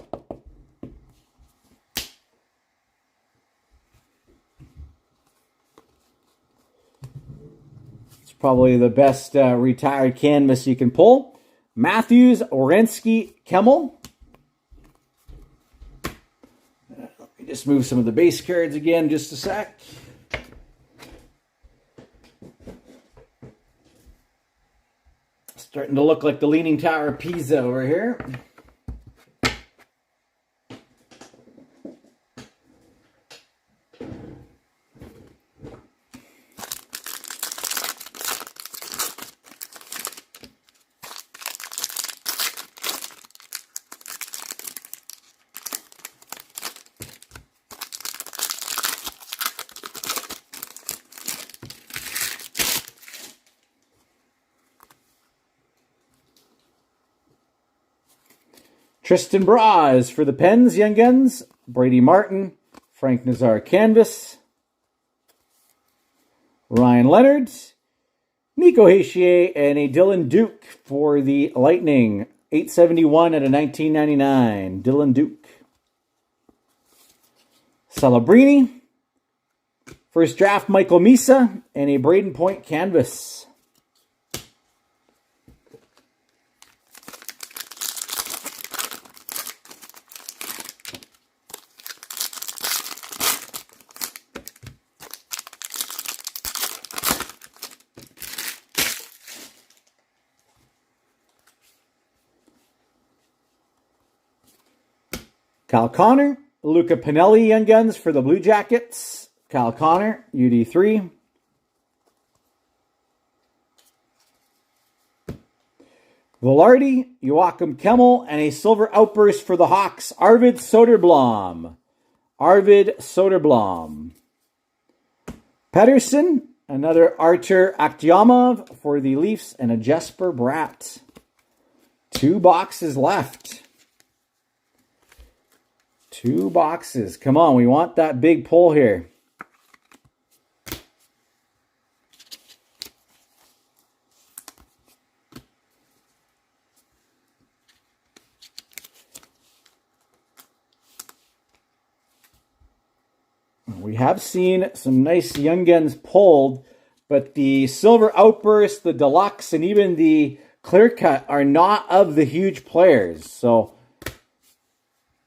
It's probably the best retired canvas you can pull. Matthews, Orensky, Kemmel. Let me just move some of the base cards again just a sec. Starting to look like the Leaning Tower of Pisa over here. Tristan Braz for the Pens, Young Guns. Brady Martin, Frank Nazar canvas. Ryan Leonard, Nico Hischier, and a Dylan Duke for the Lightning. 871 out of 1999. Dylan Duke. Celebrini. First draft, Michael Misa, and a Braden Point canvas. Kyle Connor, Luca Pinelli, Young Guns for the Blue Jackets. Kyle Connor, UD3. Velarde, Joachim Kemmel, and a silver outburst for the Hawks. Arvid Soderblom. Arvid Soderblom. Pedersen, another Artur Akhtyamov for the Leafs, and a Jesper Bratt. 2 boxes left. 2 boxes. Come on, we want that big pull here. We have seen some nice Young Guns pulled, but the Silver Outburst, the Deluxe, and even the Clear Cut are not of the huge players. So,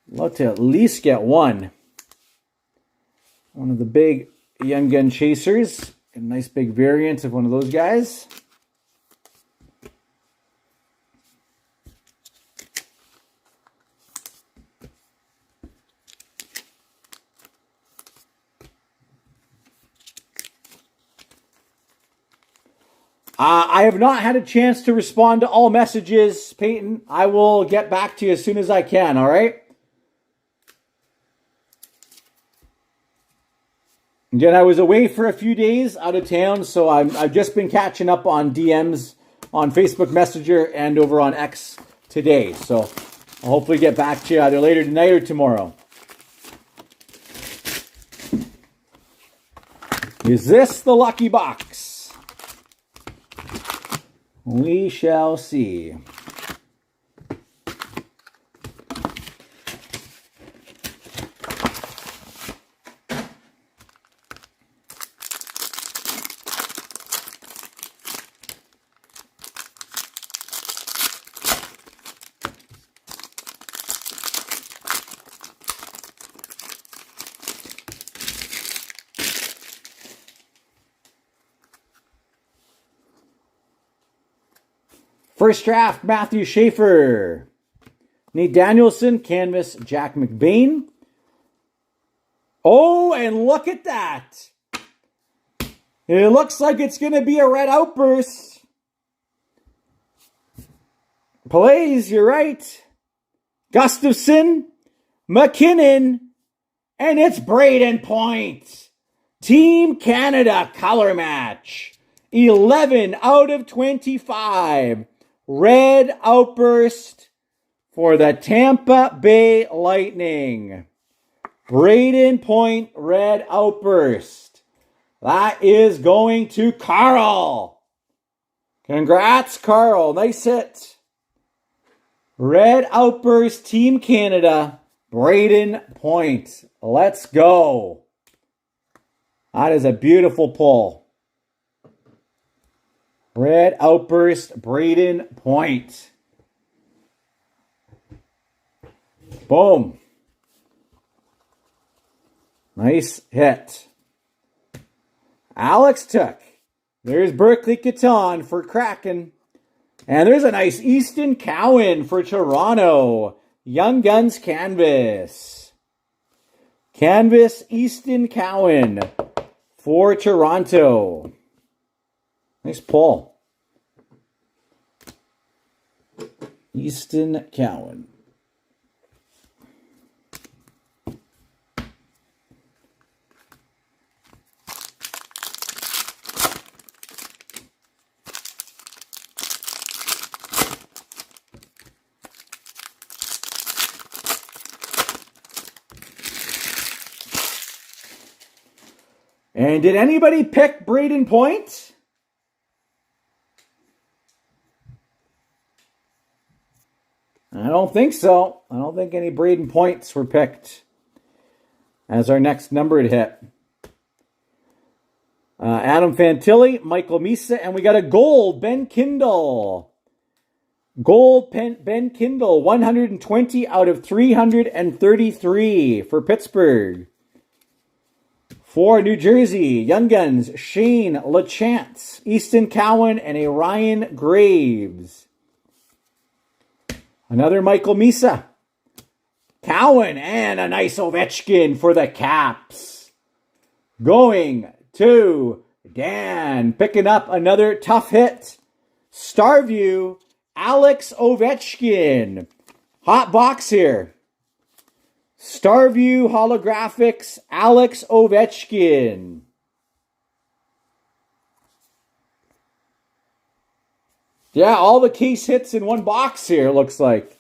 love to at least get one. One of the big Young Gun chasers. A nice big variant of one of those guys. I have not had a chance to respond to all messages, Peyton. I will get back to you as soon as I can, all right? Again, I was away for a few days out of town, so I've just been catching up on DMs on Facebook Messenger and over on X today. So I'll hopefully get back to you either later tonight or tomorrow. Is this the lucky box? We shall see. First draft, Matthew Schaefer. Nate Danielson, canvas, Jack McBain. Oh, and look at that. It looks like it's going to be a red outburst. Plays, you're right. Gustafson, McKinnon, and it's Brayden Point. Team Canada color match. 11 out of 25. Red outburst for the Tampa Bay Lightning. Brayden Point red outburst. That is going to Carl. Congrats, Carl. Nice hit. Red outburst, Team Canada. Brayden Point. Let's go. That is a beautiful pull. Red outburst, Brayden Point. Boom. Nice hit. Alex Tuch. There's Berkeley Catan for Kraken. And there's a nice Easton Cowan for Toronto. Young Guns canvas. Canvas Easton Cowan for Toronto. Nice pull. Easton Cowan. And did anybody pick Brayden Point? I don't think so. I don't think any Brayden Points were picked as our next numbered hit. Adam Fantilli, Michael Misa, and we got a gold, Ben Kindle. Gold, Ben Kindle, 120 out of 333 for Pittsburgh. For New Jersey, Young Guns, Shane LaChance, Easton Cowan, and a Ryan Graves. Another Michael Misa. Cowan, and a nice Ovechkin for the Caps. Going to Dan, picking up another tough hit. Starview, Alex Ovechkin. Hot box here. Starview Holographics, Alex Ovechkin. Yeah, all the case hits in one box here, looks like.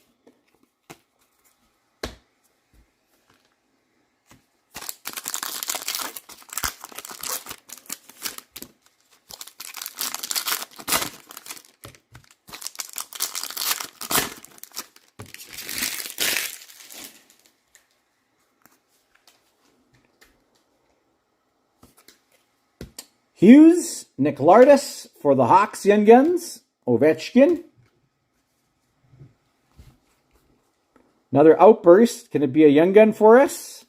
Hughes, Nick Lardis for the Hawks Young Guns, Ovechkin. Another outburst. Can it be a Young Gun for us?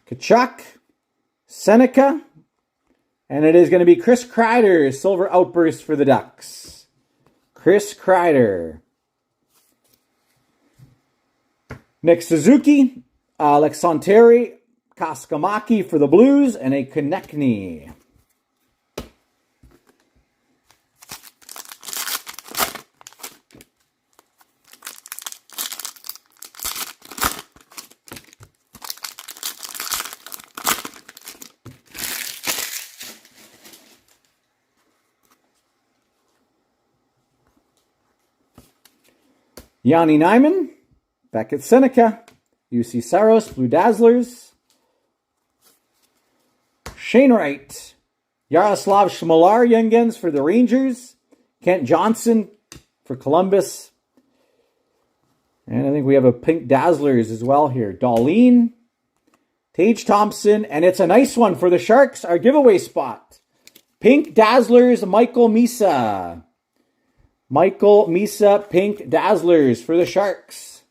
Kachuk, Seneca, and it is going to be Chris Kreider, silver outburst for the Ducks. Chris Kreider. Nick Suzuki, Alexandre Kaskamaki for the Blues, and a Konechny. Yanni Nyman, Beckett Seneca, UC Saros, Blue Dazzlers. Shane Wright, Yaroslav Shmolar, Young Guns for the Rangers. Kent Johnson for Columbus. And I think we have a pink Dazzlers as well here. Darlene, Tage Thompson, and it's a nice one for the Sharks, our giveaway spot. Pink Dazzlers, Michael Misa. Michael Misa, pink Dazzlers for the Sharks.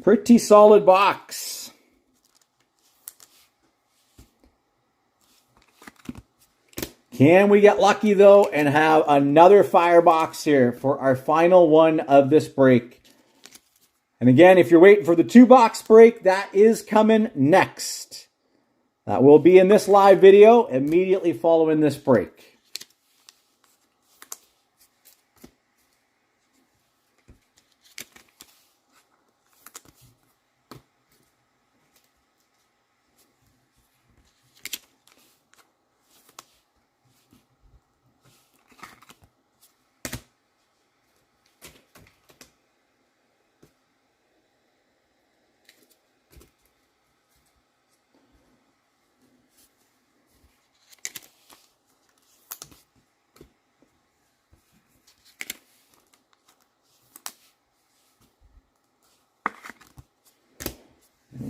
Pretty solid box. Can we get lucky, though, and have another firebox here for our final one of this break? And again, if you're waiting for the 2-box break, that is coming next. That will be in this live video immediately following this break.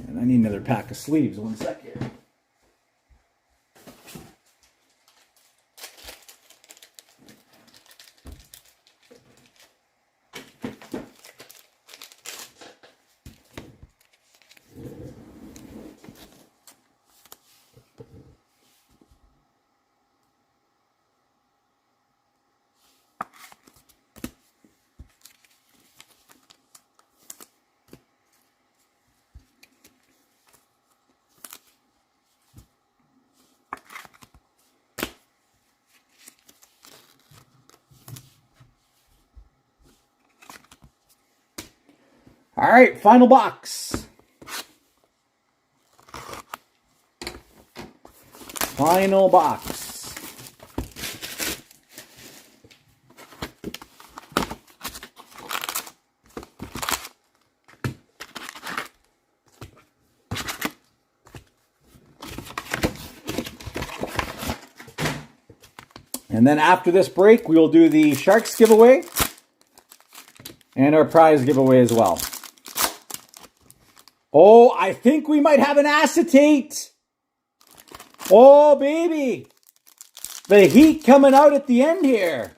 And I need another pack of sleeves. One sec here. All right, final box. Final box. And then after this break, we will do the Sharks giveaway and our prize giveaway as well. Oh, I think we might have an acetate. Oh, baby. The heat coming out at the end here.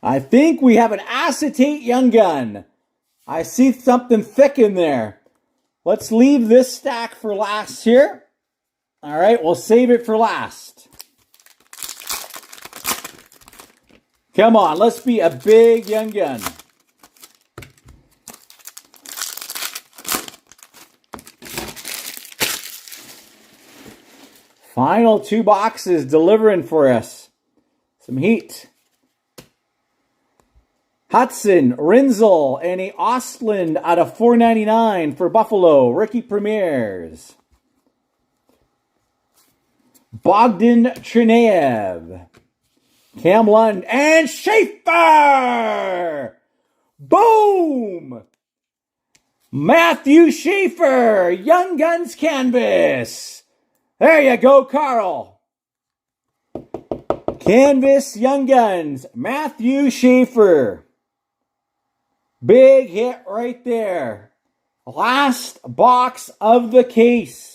I think we have an acetate Young Gun. I see something thick in there. Let's leave this stack for last here. All right, we'll save it for last. Come on, let's be a big Young Gun. Final 2 boxes delivering for us. Some heat. Hudson, Rinzel, and a Ostland out of $4.99 for Buffalo. Rookie Premieres. Bogdan Trineyev, Cam Lund, and Schaefer! Boom! Matthew Schaefer, Young Guns Canvas. There you go, Carl. Canvas Young Guns, Matthew Schaefer. Big hit right there. Last box of the case.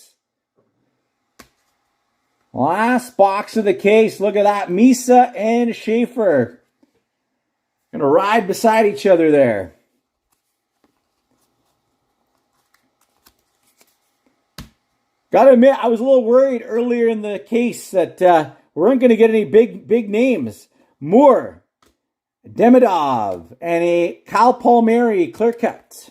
Last box of the case. Look at that. Misa and Schaefer. Gonna ride beside each other there. Gotta admit, I was a little worried earlier in the case that we weren't gonna get any big names. Moore, Demidov, and a Kyle Palmieri clear cut.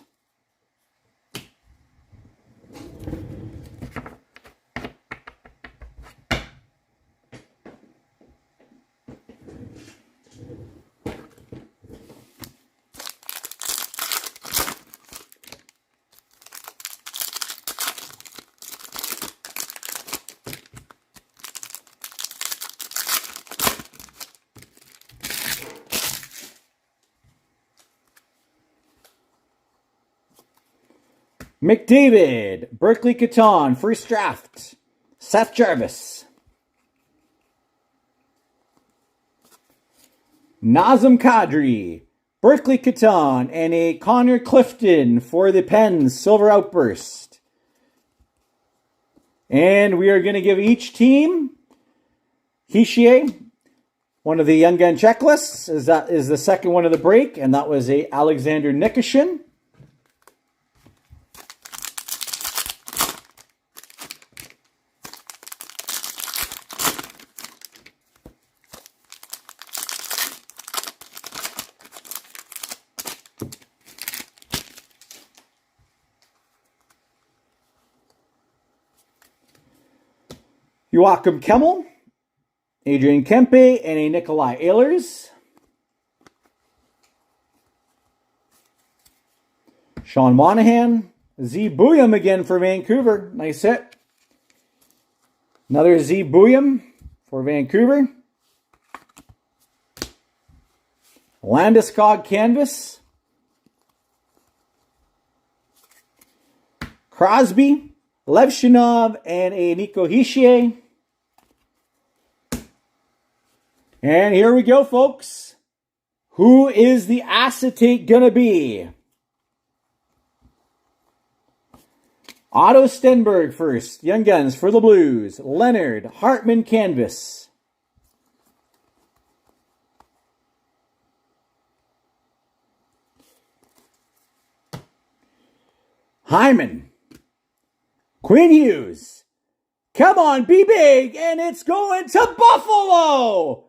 McDavid, Berkeley Catan, first draft. Seth Jarvis. Nazem Kadri, Berkeley Catan, and a Connor Clifton for the Pens, Silver Outburst. And we are going to give each team Hischier, one of the Young Gun checklists, is the second one of the break, and that was a Alexander Nikishin. Joachim Kemmel, Adrian Kempe, and a Nikolai Ehlers. Sean Monahan, Z Booyam again for Vancouver. Nice hit. Another Z Booyam for Vancouver. Landeskog canvas. Crosby, Levshinov, and a Nico Hischier. And here we go, folks. Who is the acetate gonna be? Otto Stenberg first. Young Guns for the Blues. Leonard Hartman canvas. Hyman. Quinn Hughes. Come on, be big. And it's going to Buffalo.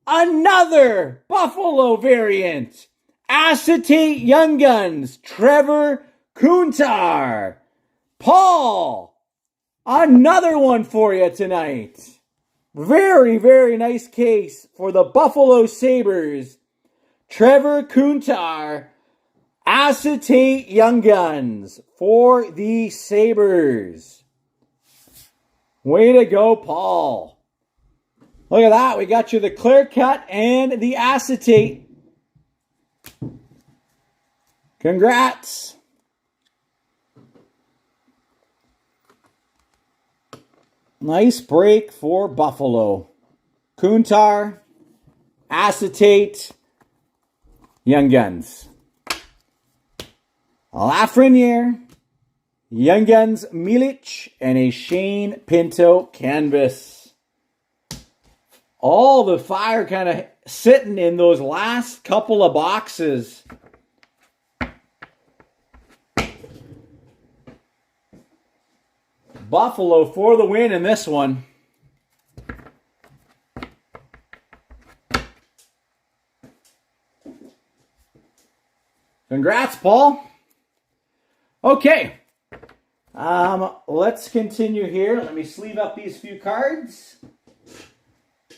Another Buffalo variant. Acetate Young Guns. Trevor Kuntar. Paul. Another one for you tonight. Very, very nice case for the Buffalo Sabres. Trevor Kuntar. Acetate Young Guns for the Sabres. Way to go, Paul. Look at that. We got you the clear cut and the acetate. Congrats. Nice break for Buffalo. Kuntar, acetate, Young Guns. Lafreniere, Young Guns Milic, and a Shane Pinto canvas. All the fire kind of sitting in those last couple of boxes. Buffalo for the win in this one. Congrats, Paul. Okay. Let's continue here. Let me sleeve up these few cards.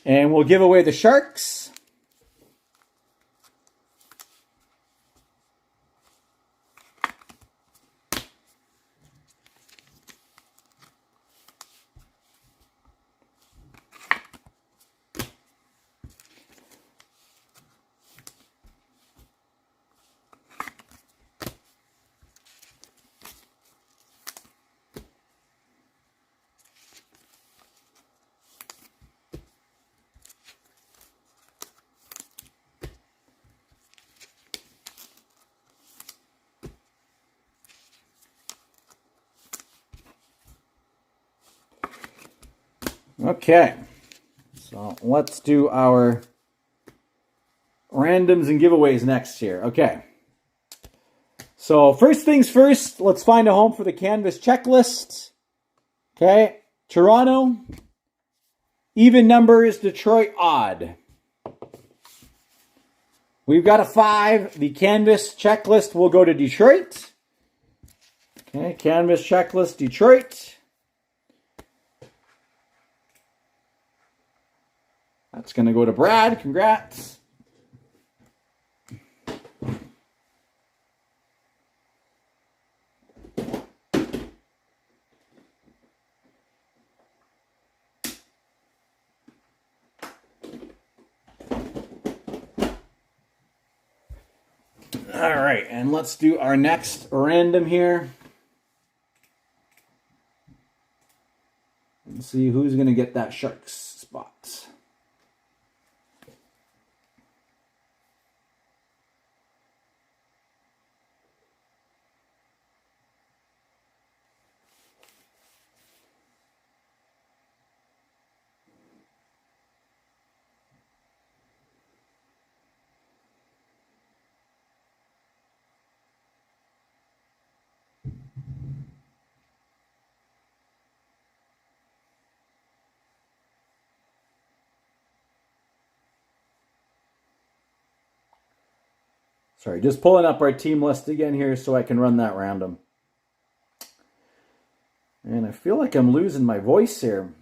And we'll give away the Sharks. Okay. So let's do our randoms and giveaways next here. Okay. So first things first, let's find a home for the canvas checklist. Okay. Toronto. Even numbers, Detroit odd. We've got a 5. The canvas checklist will go to Detroit. Okay, canvas checklist, Detroit. That's going to go to Brad. Congrats. All right, and let's do our next random here. Let's see who's going to get that Sharks spot. Sorry, just pulling up our team list again here so I can run that random. And I feel like I'm losing my voice here.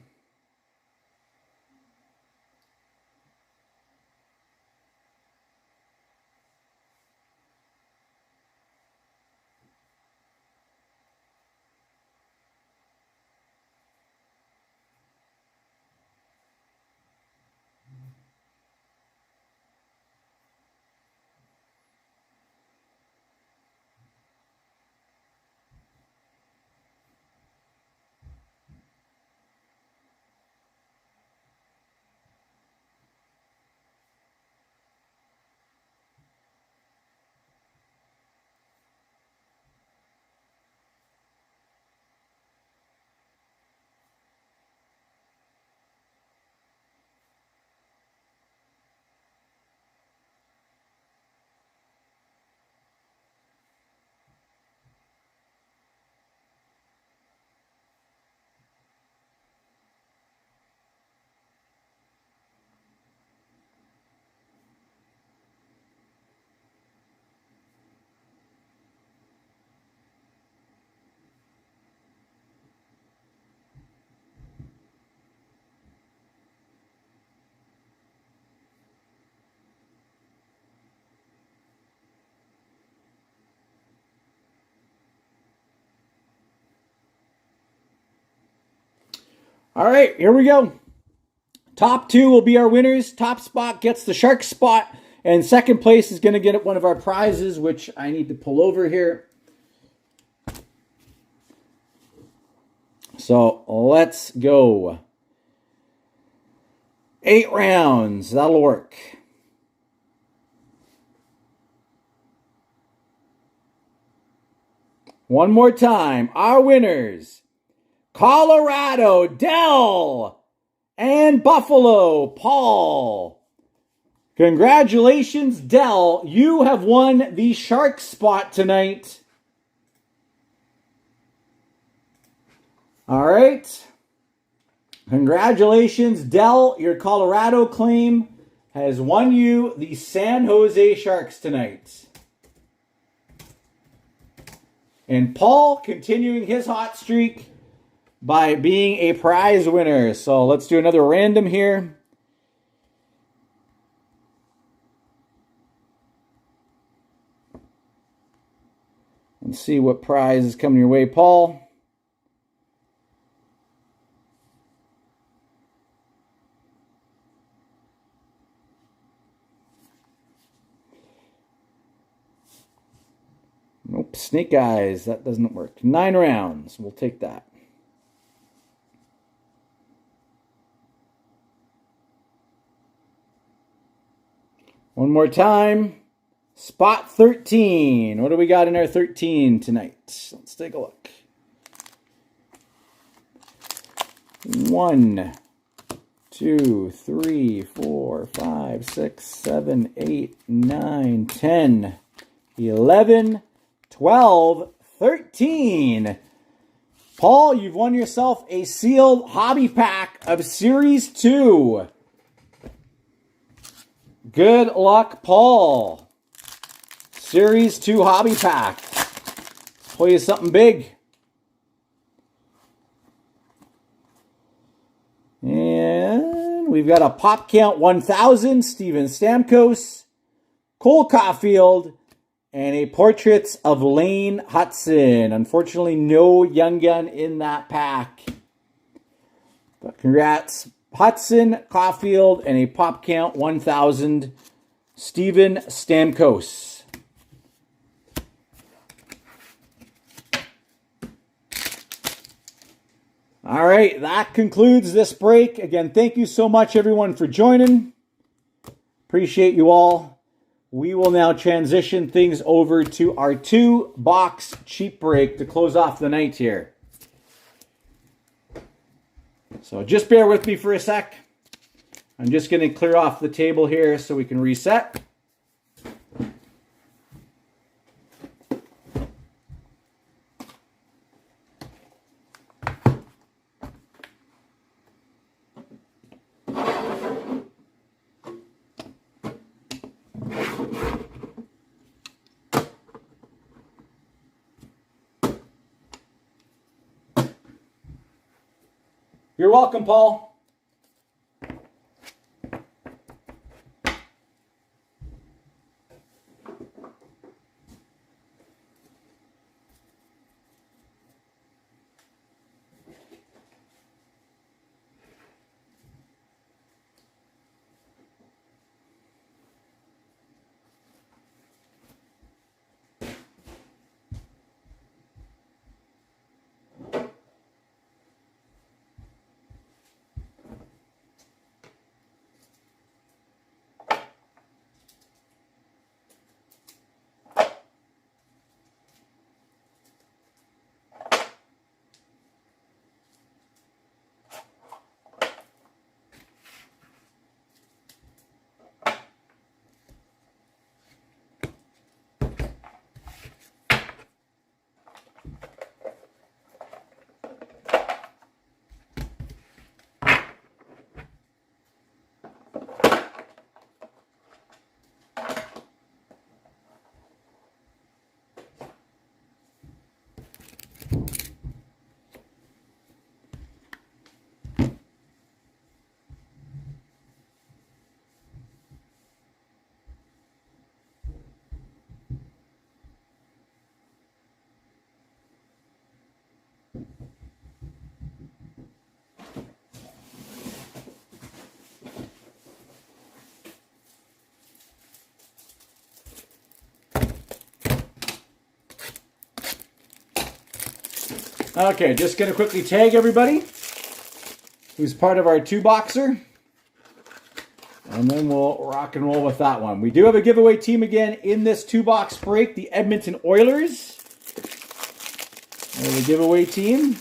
All right, here we go. Top 2 will be our winners. Top spot gets the Sharks spot. And second place is going to get one of our prizes, which I need to pull over here. So let's go. 8 rounds. That'll work. One more time. Our winners. Colorado, Dell, and Buffalo, Paul. Congratulations, Dell. You have won the Shark spot tonight. All right. Congratulations, Dell. Your Colorado claim has won you the San Jose Sharks tonight. And Paul continuing his hot streak by being a prize winner. So let's do another random here. Let's see what prize is coming your way, Paul. Nope, snake eyes. That doesn't work. 9 rounds. We'll take that. One more time. Spot 13. What do we got in our 13 tonight? Let's take a look. 1, 2, 3, 4, 5, 6, 7, 8, 9, 10, 11, 12, 13. Paul, you've won yourself a sealed hobby pack of Series 2. Good luck, Paul. Series 2 hobby pack. Let's play you something big. And we've got a Pop Count 1000, Steven Stamkos, Cole Caulfield, and a Portraits of Lane Hutson. Unfortunately, no Young Gun in that pack. But congrats, Hudson, Caulfield, and a Pop Count 1000, Steven Stamkos. All right, that concludes this break. Again, thank you so much, everyone, for joining. Appreciate you all. We will now transition things over to our 2-box cheap break to close off the night here. So just bear with me for a sec. I'm just going to clear off the table here so we can reset. You're welcome, Paul. Okay, just going to quickly tag everybody who's part of our 2-boxer. And then we'll rock and roll with that one. We do have a giveaway team again in this 2-box break, the Edmonton Oilers. There's the giveaway team.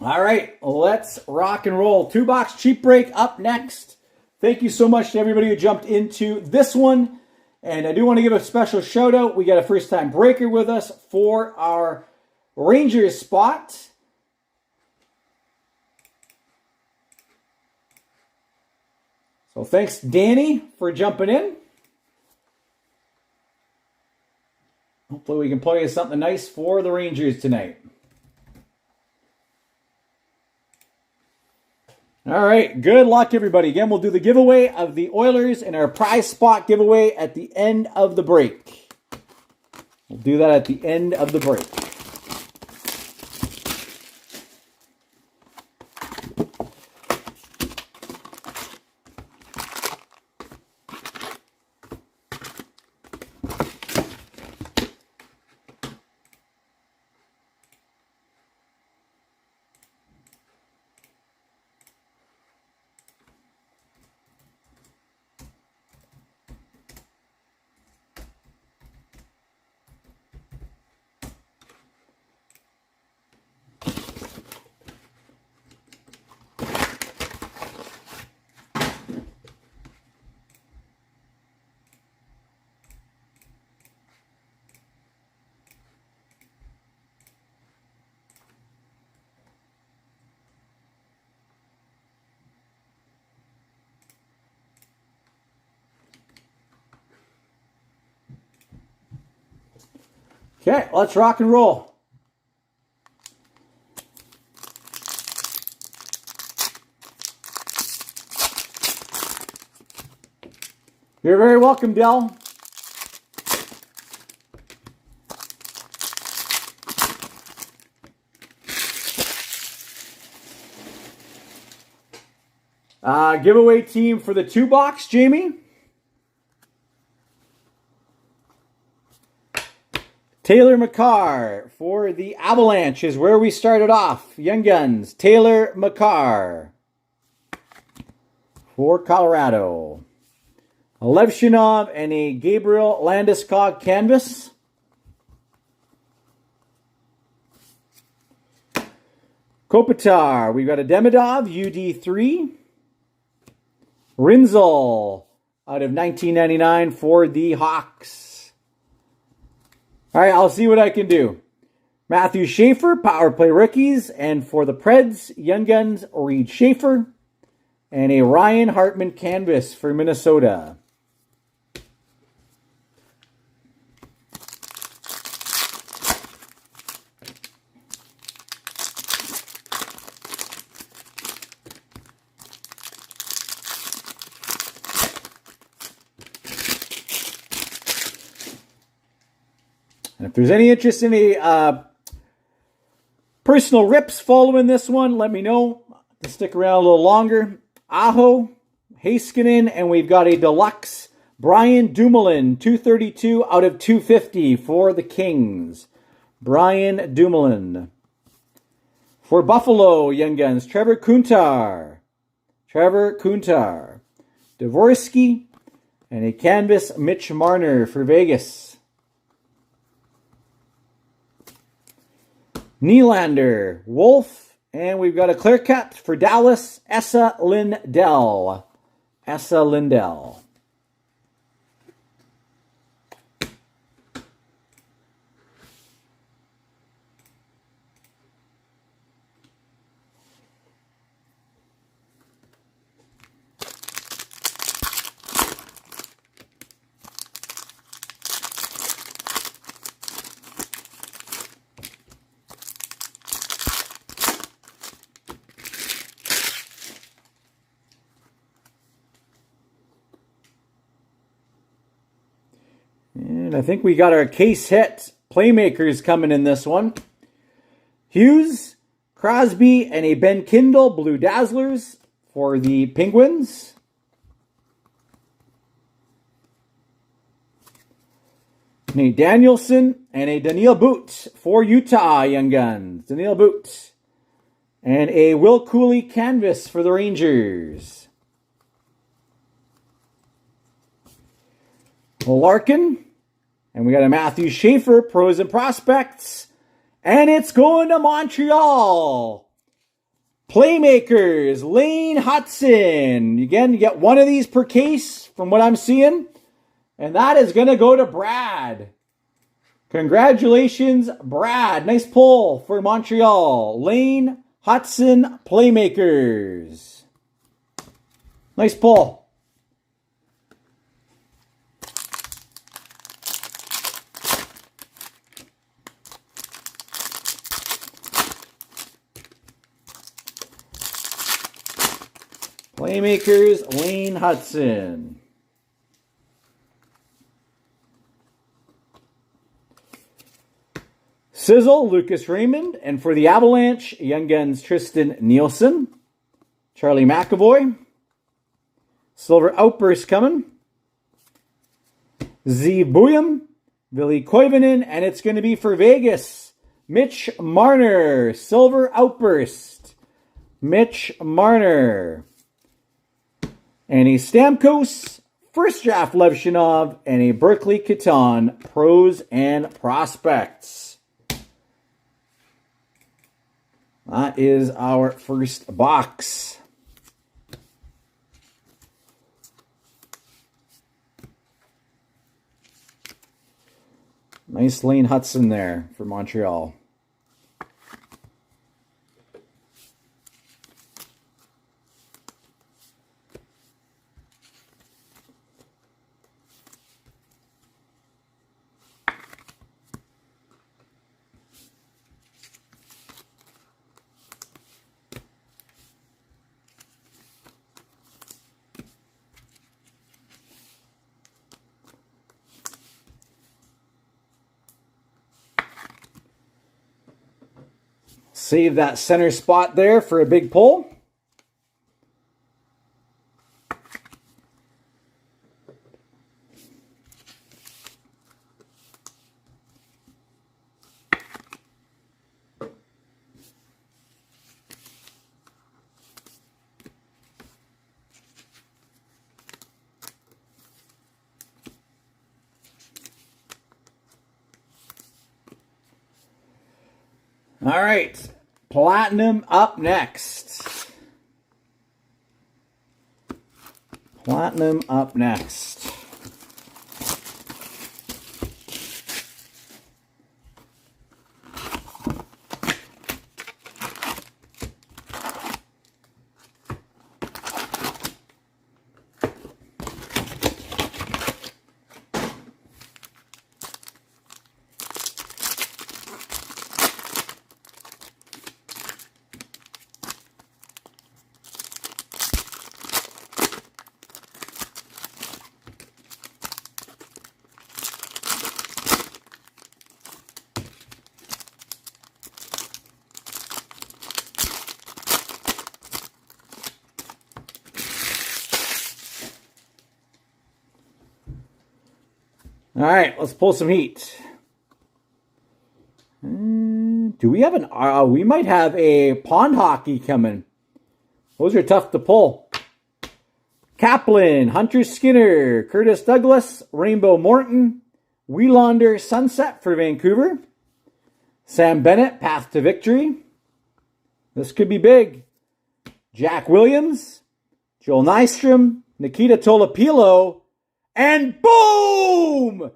All right, let's rock and roll. 2-box cheap break up next. Thank you so much to everybody who jumped into this one. And I do want to give a special shout out. We got a first time breaker with us for our Rangers spot. So thanks, Danny, for jumping in. Hopefully we can play you something nice for the Rangers tonight. All right, good luck, everybody. Again, we'll do the giveaway of the Oilers and our prize spot giveaway at the end of the break. We'll do that at the end of the break. Okay, let's rock and roll. You're very welcome, Dell. Giveaway team for the 2-box, Jamie. Taylor McCarr for the Avalanche is where we started off. Young Guns, Taylor McCarr for Colorado. A Levshinov and a Gabriel Landeskog canvas. Kopitar, we've got a Demidov, UD3. Rinzel out of 1999 for the Hawks. All right, I'll see what I can do. Matthew Schaefer, Power Play Rookies. And for the Preds, Young Guns, Reed Schaefer. And a Ryan Hartman canvas for Minnesota. And if there's any interest in a personal rips following this one, let me know. To stick around a little longer. Aho, Heiskanen, and we've got a deluxe Brian Dumoulin, 232 out of 250 for the Kings. Brian Dumoulin. For Buffalo, Young Guns, Trevor Kuntar. Dvorsky, and a canvas Mitch Marner for Vegas. Nylander, Wolf, and we've got a clear cut for Dallas, Esa Lindell. And I think we got our case hit playmakers coming in this one. Hughes, Crosby, and a Ben Kindle Blue Dazzlers for the Penguins. Nate Danielson and a Daniil Boot for Utah, Young Guns. Daniil Boot. And a Will Cooley canvas for the Rangers. Larkin. And we got a Matthew Schaefer, Pros and Prospects. And it's going to Montreal. Playmakers, Lane Hudson. Again, you get one of these per case from what I'm seeing. And that is going to go to Brad. Congratulations, Brad. Nice pull for Montreal. Lane Hudson Playmakers. Nice pull. Playmakers, Lane Hudson. Sizzle, Lucas Raymond. And for the Avalanche, Young Guns, Tristan Nielsen. Charlie McAvoy. Silver Outburst coming. Z Buyam. Ville Koivunen. And it's going to be for Vegas. Mitch Marner. Silver Outburst. Mitch Marner. And a Stamkos, first draft Levshinov, and a Berkeley Catan, Pros and Prospects. That is our first box. Nice Lane Hudson there for Montreal. Save that center spot there for a big pull. All right. Platinum up next. Platinum up next. All right, let's pull some heat. Do we have we might have a pond hockey coming. Those are tough to pull. Kaplan, Hunter Skinner, Curtis Douglas, Rainbow Morton, Wielander Sunset for Vancouver. Sam Bennett, Path to Victory. This could be big. Jack Williams, Joel Nystrom, Nikita Tolopilo, and boom!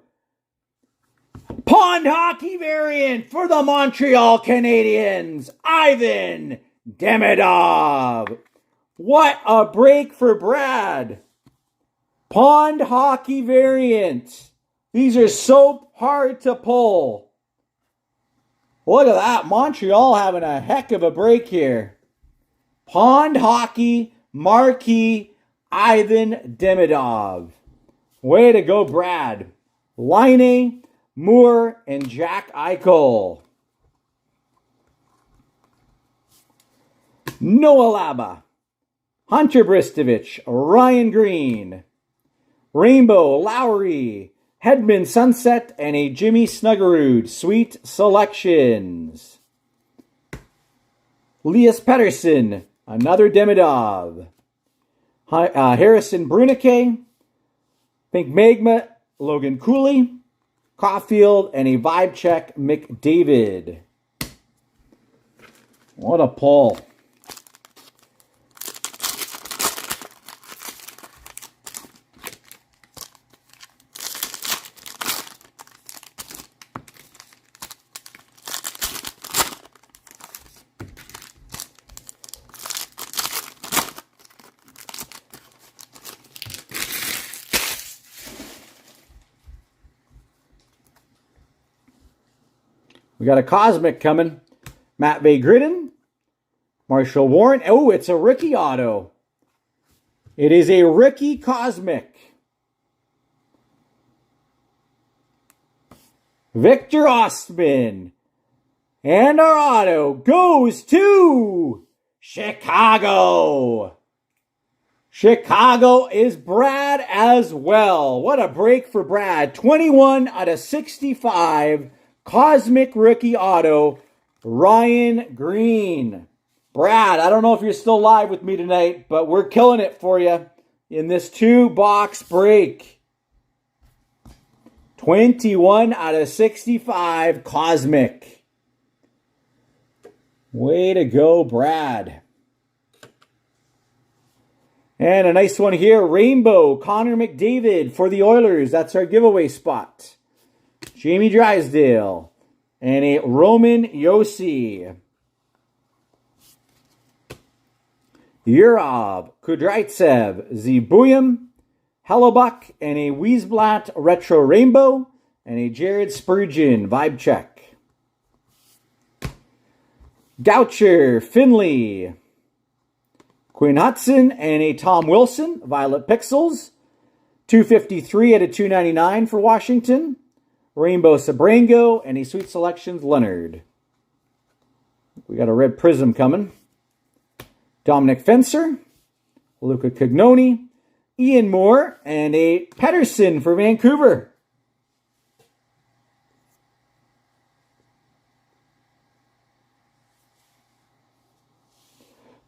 Pond hockey variant for the Montreal Canadiens, Ivan Demidov. What a break for Brad. Pond hockey variant. These are so hard to pull. Look at that. Montreal having a heck of a break here. Pond hockey marquee Ivan Demidov. Way to go, Brad. Laine, Moore, and Jack Eichel. Noah Laba, Hunter Bristovich, Ryan Green, Rainbow, Lowry, Hedman Sunset, and a Jimmy Snuggerud. Sweet selections. Elias Pettersson, another Demidov. Harrison Brunique, Pink Magma, Logan Cooley, Caulfield, and a Vibe Check McDavid. What a pull. got a Cosmic coming. Matt Vagridden, Marshall Warren. Oh, it's a rookie auto. It is a rookie Cosmic. Victor Ostman. And our auto goes to Chicago. Chicago is Brad as well. What a break for Brad. 21 out of 65. Cosmic rookie auto. Ryan Green. Brad, I don't know if you're still live with me tonight, but we're killing it for you in this 2-box break. 21 out of 65 Cosmic. Way to go, Brad. And a nice one here. Rainbow, Connor McDavid for the Oilers. That's our giveaway spot. Jamie Drysdale. And a Roman Josi. Yurov, Kudrytsev, Zibuyam, Hellebuck, and a Wiesblatt Retro Rainbow. And a Jared Spurgeon Vibe Check. Goucher, Finley, Quinn Hudson, and a Tom Wilson, Violet Pixels. 253 out of 299 for Washington. Rainbow Sabrango, and a Sweet Selections Leonard. We got a red prism coming. Dominic Fencer, Luca Cagnoni, Ian Moore, and a Pedersen for Vancouver.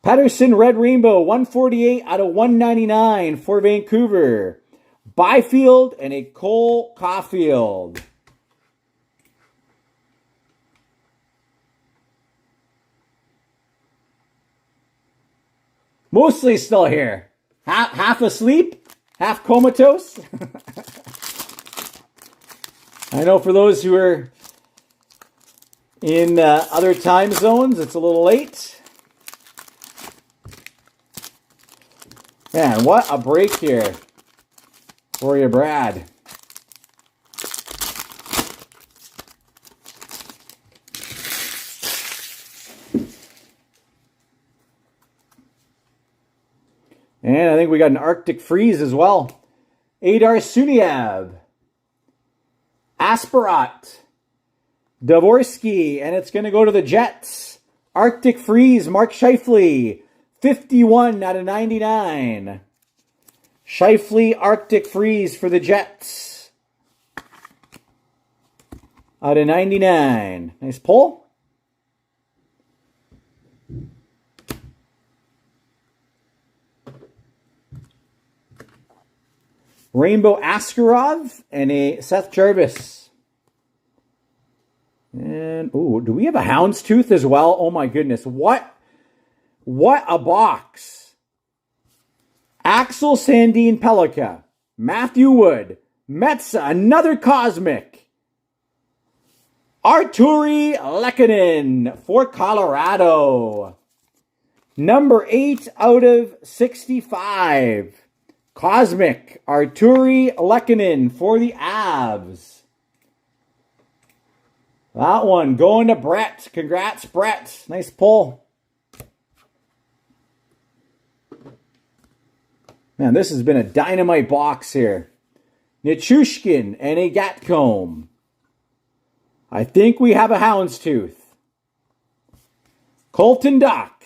Pedersen Red Rainbow, 148 out of 199 for Vancouver. Byfield and a Cole Caulfield. Mostly still here. Half asleep, half comatose. I know for those who are in other time zones, it's a little late. Man, what a break here for you, Brad. And I think we got an Arctic Freeze as well. Adar Suniev. Asperat. Dvorsky. And it's going to go to the Jets. Arctic Freeze, Mark Scheifele. 51 out of 99. Scheifele Arctic Freeze for the Jets. Out of 99. Nice pull. Rainbow Askarov and a Seth Jarvis. And, ooh, do we have a Houndstooth as well? Oh my goodness. What a box. Axel Sandin Pellikka. Matthew Wood. Metsa, another Cosmic. Arturi Lehkonen for Colorado. Number 8 out of 65. Cosmic, Arturi Lehkonen for the Avs. That one going to Brett. Congrats, Brett. Nice pull. Man, this has been a dynamite box here. Nichushkin and a Gatcomb. I think we have a Houndstooth. Colton Duck.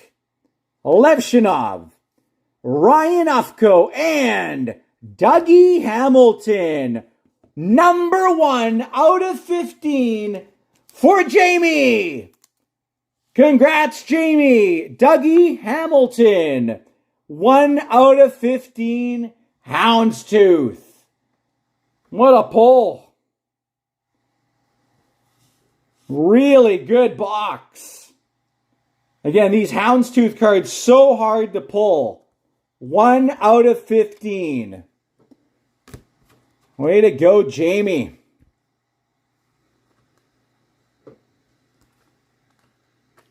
Levshinov. Ryan Ufko and Dougie Hamilton. Number 1 out of 15 for Jamie. Congrats, Jamie. Dougie Hamilton. 1 out of 15 Houndstooth. What a pull. Really good box. Again, these Houndstooth cards so hard to pull. 1 out of 15. Way to go, Jamie.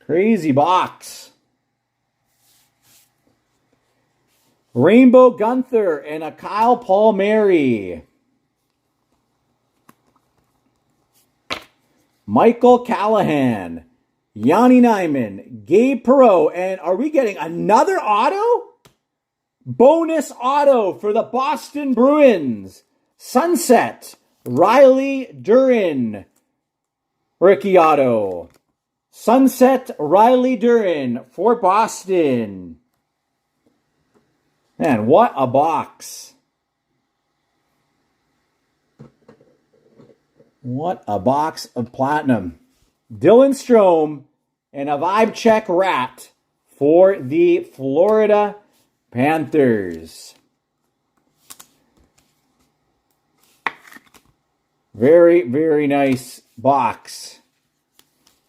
Crazy box. Rainbow Gunther and a Kyle Palmieri. Michael Callahan, Yanni Nyman, Gabe Perreault, and are we getting another auto? Bonus auto for the Boston Bruins. Sunset, Riley Durin, rookie auto. Sunset, Riley Durin for Boston. Man, what a box. What a box of platinum. Dylan Strome and a vibe check rat for the Florida Panthers. Very, very nice box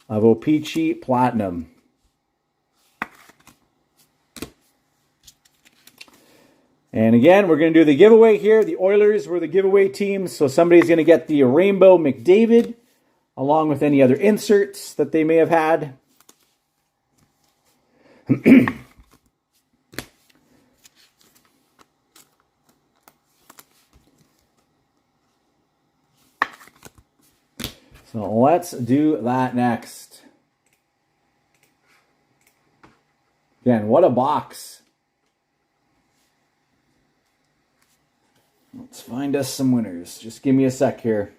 of O-Pee-Chee Platinum. And again, we're going to do the giveaway here. The Oilers were the giveaway team, so somebody's going to get the Rainbow McDavid along with any other inserts that they may have had. So let's do that next. Again, what a box. Let's find us some winners. Just give me a sec here.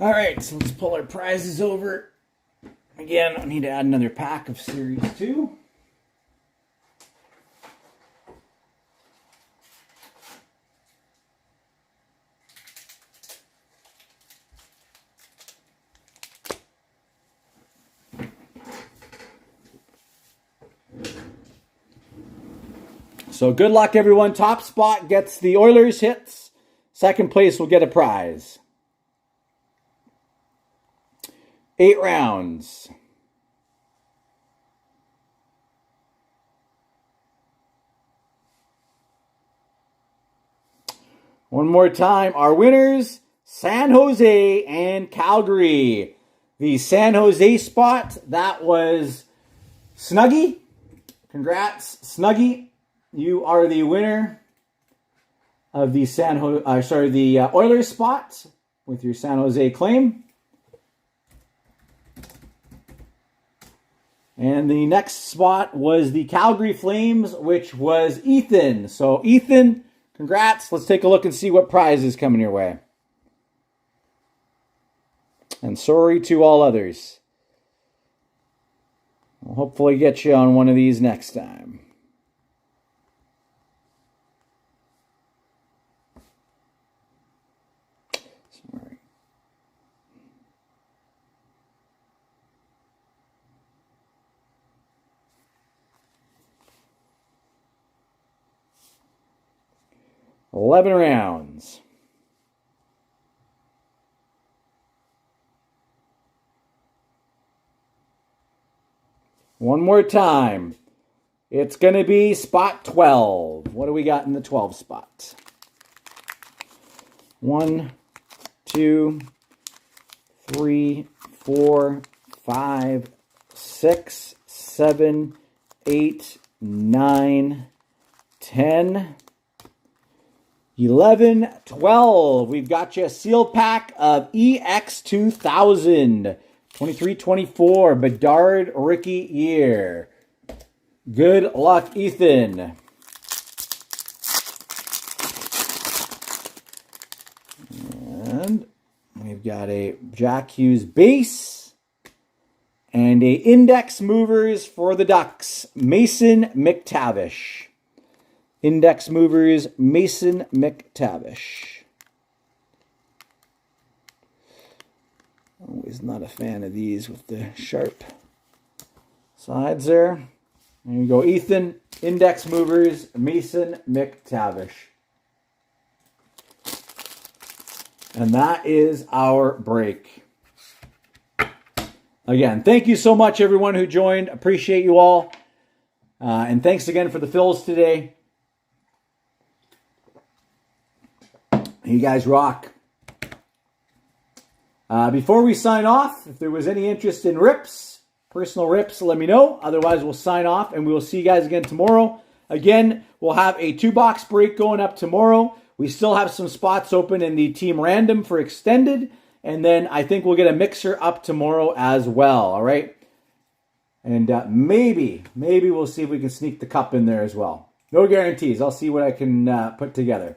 All right, so let's pull our prizes over. Again, I need to add another pack of Series 2. So good luck, everyone. Top spot gets the Oilers hits. Second place will get a prize. 8 rounds. One more time. Our winners, San Jose and Calgary. The San Jose spot, that was Snuggy. Congrats, Snuggy. You are the winner of the Oilers spot with your San Jose claim. And the next spot was the Calgary Flames, which was Ethan. So, Ethan, congrats. Let's take a look and see what prize is coming your way. And sorry to all others. I'll hopefully get you on one of these next time. Sorry. $11 rounds. One more time. It's going to be spot 12. What do we got in the 12 spot? 1, 2, 3, 4, 5, 6, 7, 8, 9, 10, 11, 12. We've got you a seal pack of EX2000. 23-24, Bedard rookie year. Good luck, Ethan. And we've got a Jack Hughes base And a index movers for the Ducks, Mason McTavish. Index movers, Mason McTavish. Always not a fan of these with the sharp sides there. There you go, Ethan. Index movers, Mason McTavish. And that is our break. Again, thank you so much, everyone who joined. Appreciate you all. And thanks again for the fills today. You guys rock. Before we sign off, if there was any interest in rips, personal rips, let me know. Otherwise, we'll sign off and we will see you guys again tomorrow. Again, we'll have a 2-box break going up tomorrow. We still have some spots open in the team random for extended. And then I think we'll get a mixer up tomorrow as well. All right. And maybe we'll see if we can sneak the cup in there as well. No guarantees. I'll see what I can put together.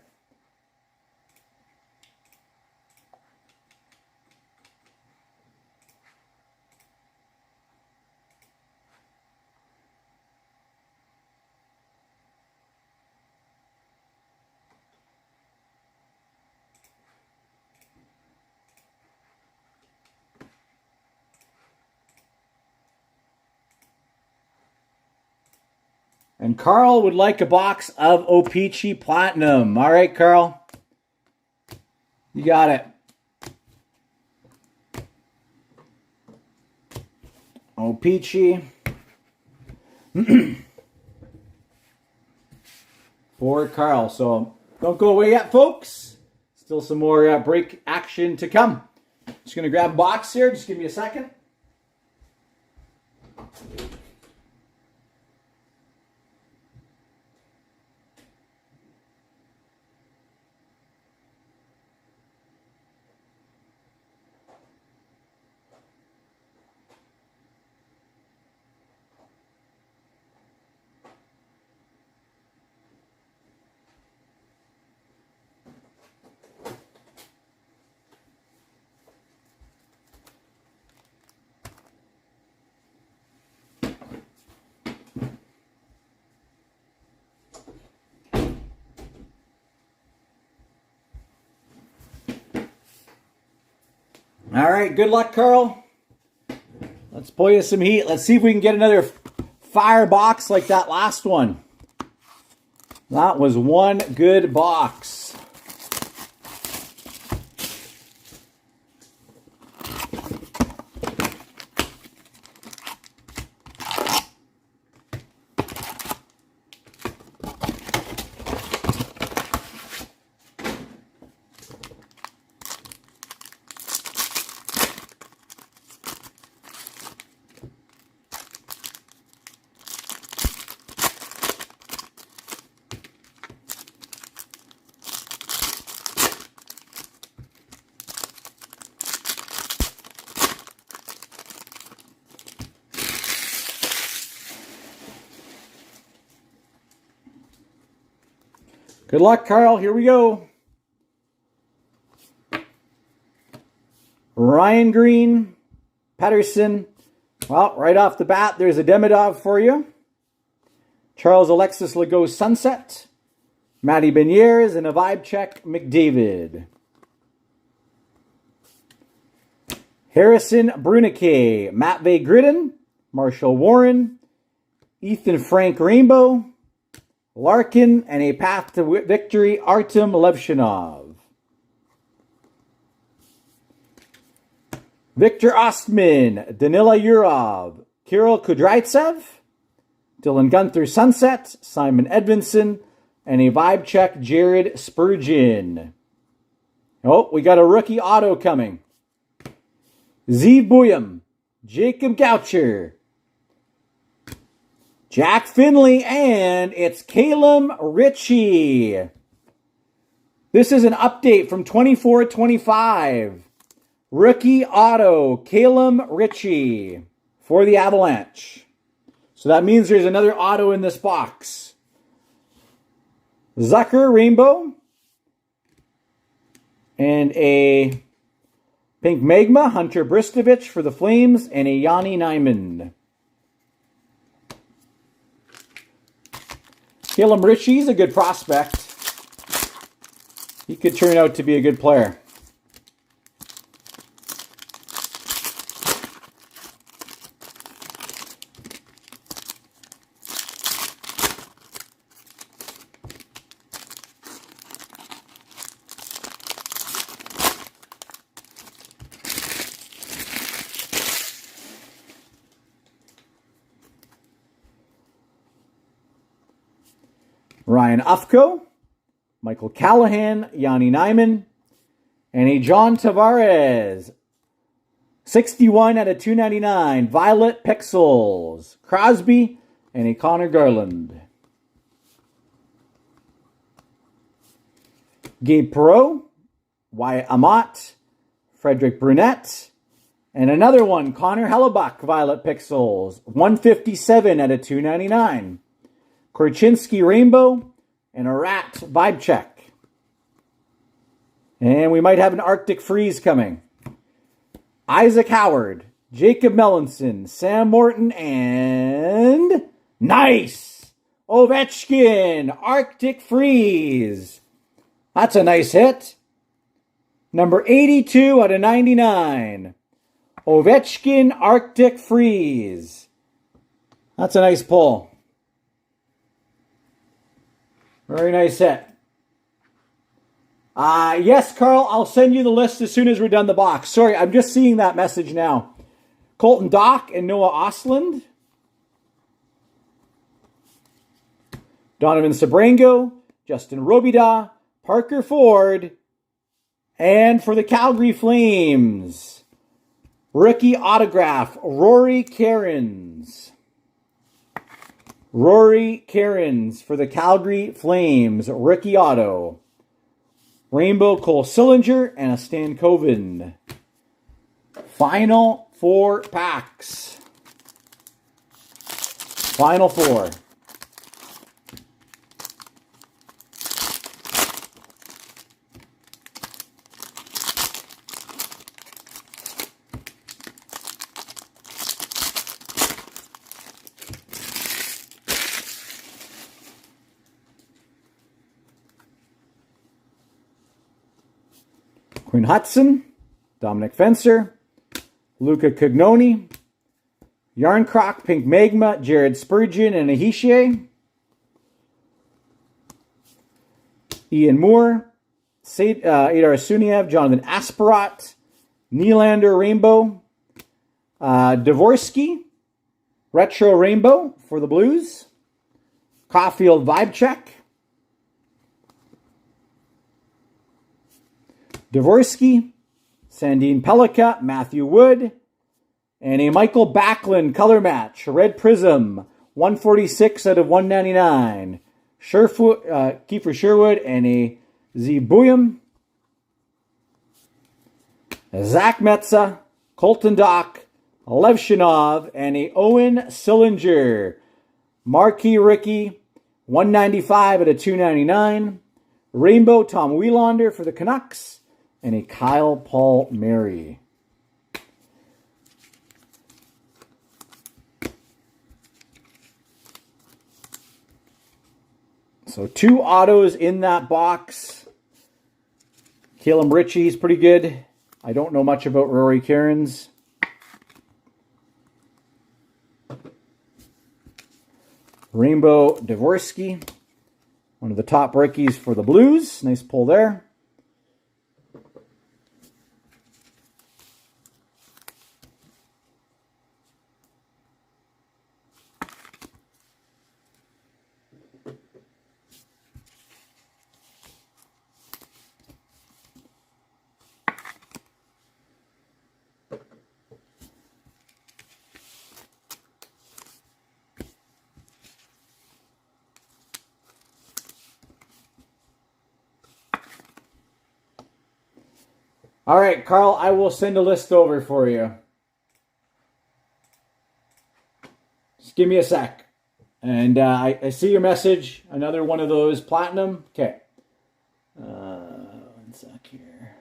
And Carl would like a box of O-Pee-Chee Platinum. All right, Carl. You got it. O-Pee-Chee. For Carl. So don't go away yet, folks. Still some more break action to come. Just going to grab a box here. Just give me a second. All right, good luck, Carl. Let's pull you some heat. Let's see if we can get another fire box like that last one. That was one good box. Good luck, Carl. Here we go. Ryan Green, Pettersson. Well, right off the bat, there's a Demidov for you. Charles Alexis Legault Sunset. Matty Beniers and a vibe check, McDavid. Harrison Brunique, Matvei Gridden, Marshall Warren, Ethan Frank Rainbow, Larkin, and a path to victory, Artem Levshinov. Victor Ostman, Danila Yurov, Kirill Kudraitsev, Dylan Gunther Sunset, Simon Edvinsson, and a vibe check, Jared Spurgeon. Oh, we got a rookie auto coming. Zeev Buyam, Jacob Goucher, Jack Finley, and it's Calum Ritchie. This is an update from 24-25. Rookie auto, Calum Ritchie for the Avalanche. So that means there's another auto in this box. Zucker Rainbow. And a Pink Magma, Hunter Bristovich for the Flames, and a Yanni Nyman. Caleb Ritchie's a good prospect. He could turn out to be a good player. Ryan Ufko, Michael Callahan, Yanni Nyman, and a John Tavares. 61 out of 299. Violet Pixels. Crosby, and a Connor Garland. Gabe Perreault, Wyatt Amat, Frederick Brunette, and another one, Connor Hellebuck, Violet Pixels. 157 out of 299. Korchinski Rainbow, and a Rat Vibe Check. And we might have an Arctic Freeze coming. Isaac Howard, Jacob Melanson, Sam Morton, and nice! Ovechkin, Arctic Freeze. That's a nice hit. Number 82 out of 99. Ovechkin, Arctic Freeze. That's a nice pull. Very nice hit. Yes, Carl, I'll send you the list as soon as we're done the box. Sorry, I'm just seeing that message now. Colton Dock and Noah Ostlund. Donovan Sabrango, Justin Robida, Parker Ford, and for the Calgary Flames, rookie autograph, Rory Cairns. Rory Cairns for the Calgary Flames, rookie auto. Rainbow Cole Sillinger and a Stan Coven. Final 4 packs. Final 4. Quinn Hudson, Dominic Fencer, Luca Cagnoni, Yarncroc, Pink Magma, Jared Spurgeon, and Ahishier, Ian Moore, Adar Suniev, Jonathan Asparat, Nylander Rainbow, Dvorsky, Retro Rainbow for the Blues, Caulfield Vibe Check, Dvorsky, Sandine Pellikka, Matthew Wood, and a Michael Backlund color match, Red Prism, 146 out of 199. Kiefer Sherwood and a Zebuyum. Zach Metza, Colton Dock, Levshinov, and a Owen Sillinger. Marquee rookie, 195 out of 299. Rainbow Tom Wielander for the Canucks. And a Kyle Palmieri. So 2 autos in that box. Caleb Ritchie's pretty good. I don't know much about Rory Cairns. Rainbow Dvorsky, one of the top rookies for the Blues. Nice pull there. All right, Carl, I will send a list over for you. Just give me a sec. And I see your message. Another one of those platinum. Okay. One sec here.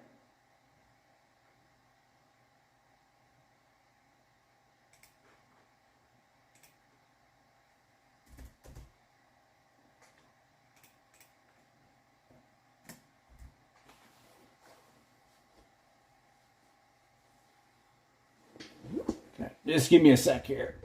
Just give me a sec here.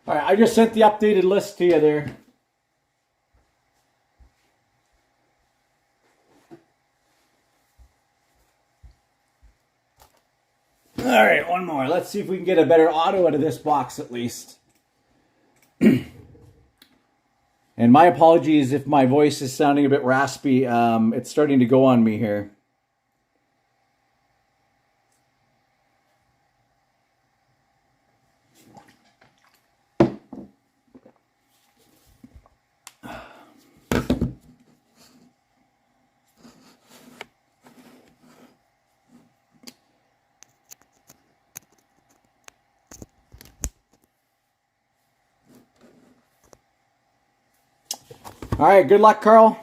All right, I just sent the updated list to you there. All right, one more. Let's see if we can get a better auto out of this box at least. And my apologies if my voice is sounding a bit raspy. It's starting to go on me here. All right, good luck, Carl.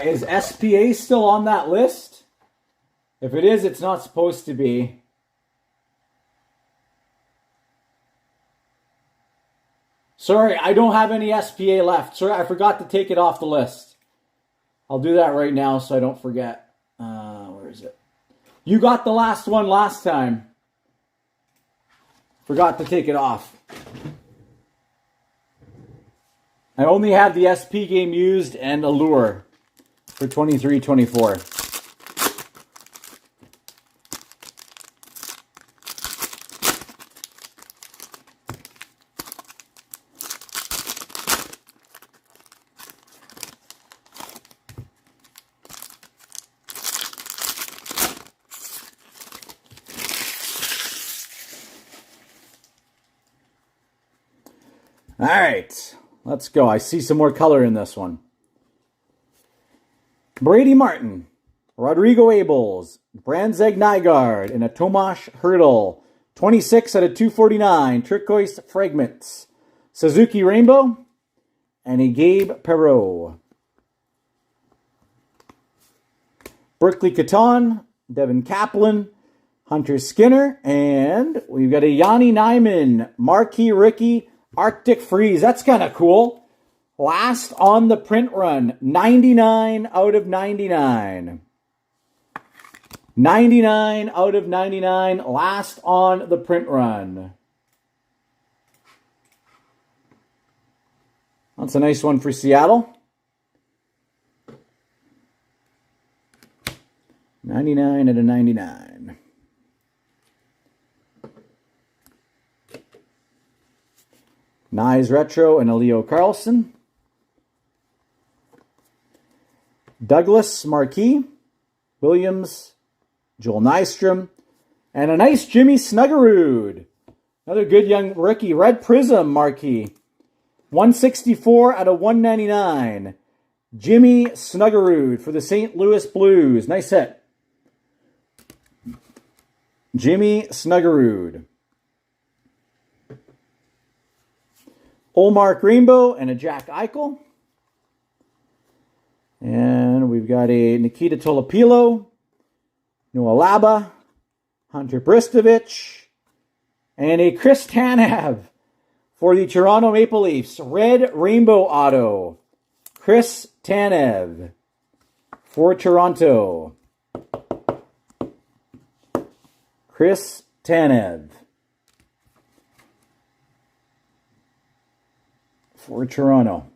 Is SPA still on that list? If it is, it's not supposed to be. Sorry, I don't have any SPA left. Sorry, I forgot to take it off the list. I'll do that right now so I don't forget. Where is it? You got the last one last time. Forgot to take it off. I only have the SP game used and Allure for 23-24. All right, let's go. I see some more color in this one. Brady Martin, Rodrigo Abels, Brandzeg Nygaard, and a Tomas Hertl. 26 out of 249. Turquoise Fragments. Suzuki Rainbow. And a Gabe Perreault. Berkeley Caton, Devin Kaplan, Hunter Skinner, and we've got a Yanni Nyman, Marquee Rookie, Arctic Freeze. That's kind of cool. Last on the print run, 99 out of 99. 99 out of 99, last on the print run. That's a nice one for Seattle. 99 out of 99. Nyes Retro and a Leo Carlson. Douglas Marquee. Williams. Joel Nystrom. And a nice Jimmy Snuggerud. Another good young rookie. Red Prism Marquee. 164 out of 199. Jimmy Snuggerud for the St. Louis Blues. Nice hit. Jimmy Snuggerud. Olmark Rainbow and a Jack Eichel. And we've got a Nikita Tolopilo, Noah Laba, Hunter Bristovich, and a Chris Tanev for the Toronto Maple Leafs. Red Rainbow Auto. Chris Tanev for Toronto. Chris Tanev for Toronto.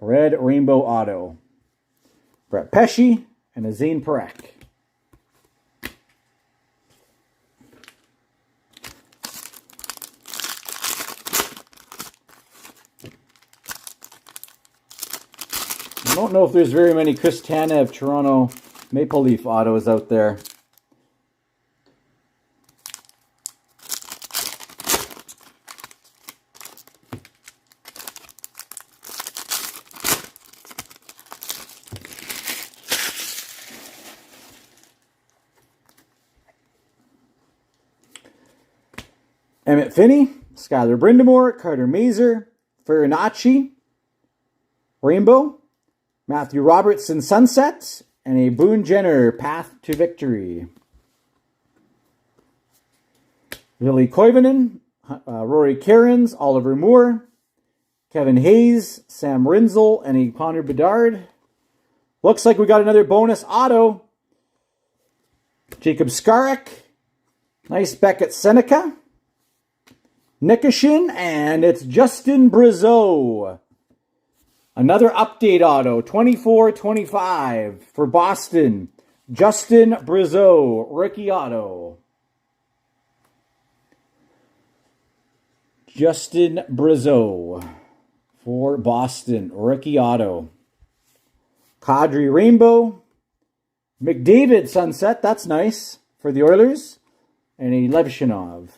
Red Rainbow Auto. Brett Pesce and a Zane Parekh. I don't know if there's very many Chris Tanev Toronto Maple Leaf autos out there. Emmett Finney, Skylar Brindamore, Carter Mazer, Farinacci, Rainbow, Matthew Robertson Sunset, and a Boone Jenner Path to Victory. Ville Koivunen, Rory Cairns, Oliver Moore, Kevin Hayes, Sam Rinzel, and a Connor Bedard. Looks like we got another bonus auto. Jacob Skarek, nice Beckett Seneca, Nikishin, and it's Justin Brazeau. Another update auto, 24-25 for Boston. Justin Brazeau, rookie auto. Justin Brazeau for Boston, rookie auto. Kadri Rainbow. McDavid Sunset, that's nice for the Oilers. And a Levshinov.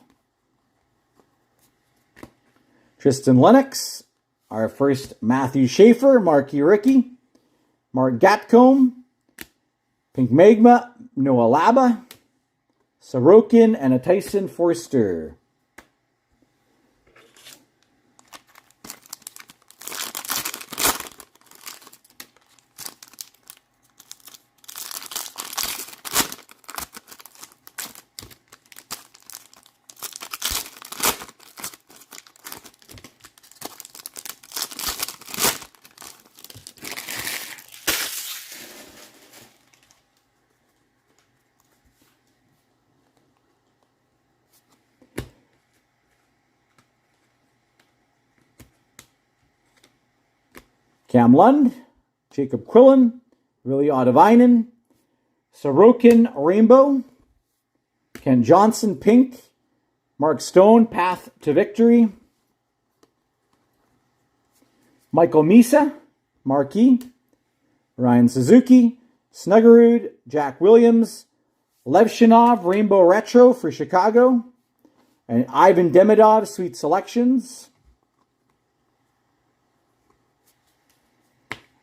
Tristan Lennox, our first Matthew Schaefer, Marquee Rookie, Mark Gatcomb, Pink Magma, Noah Laba, Sorokin, and a Tyson Forster. Cam Lund, Jacob Quillen, Willie Ottavainen, Sorokin Rainbow, Ken Johnson Pink, Mark Stone Path to Victory, Michael Misa, Marquee, Ryan Suzuki, Snuggerud, Jack Williams, Levshinov Rainbow Retro for Chicago, and Ivan Demidov Sweet Selections.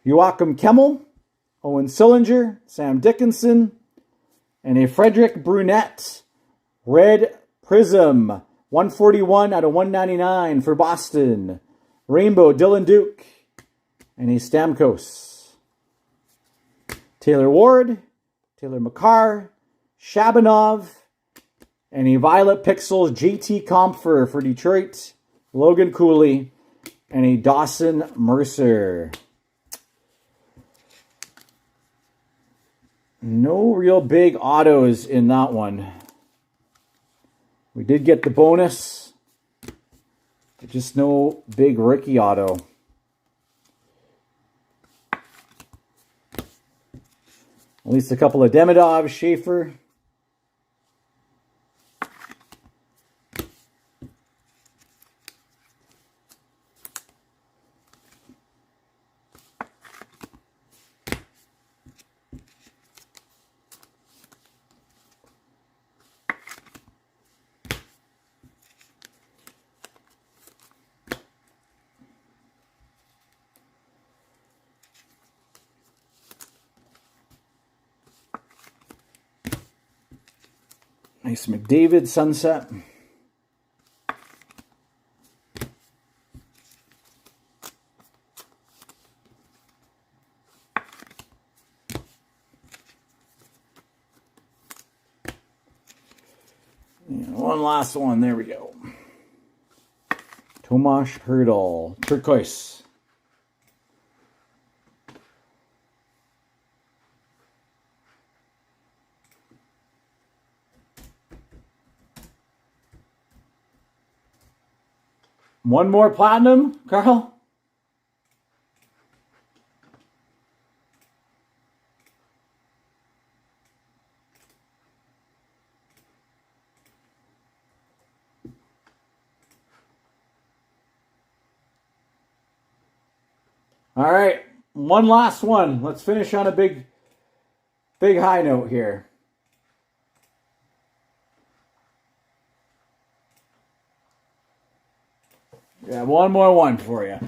Joachim Kemmel, Owen Sillinger, Sam Dickinson, and a Frederick Brunette Red Prism, 141 out of 199 for Boston. Rainbow, Dylan Duke, and a Stamkos. Taylor Ward, Taylor McCarr, Shabanov, and a Violet Pixels JT Compher for Detroit. Logan Cooley, and a Dawson Mercer. No real big autos in that one. We did get the bonus, but just no big rookie auto. At least a couple of Demidov, Schaefer. Nice McDavid sunset. And one last one. There we go. Tomas Hertl, turquoise. One more platinum, Carl? All right, one last one. Let's finish on a big high note here. Yeah, one more one for you.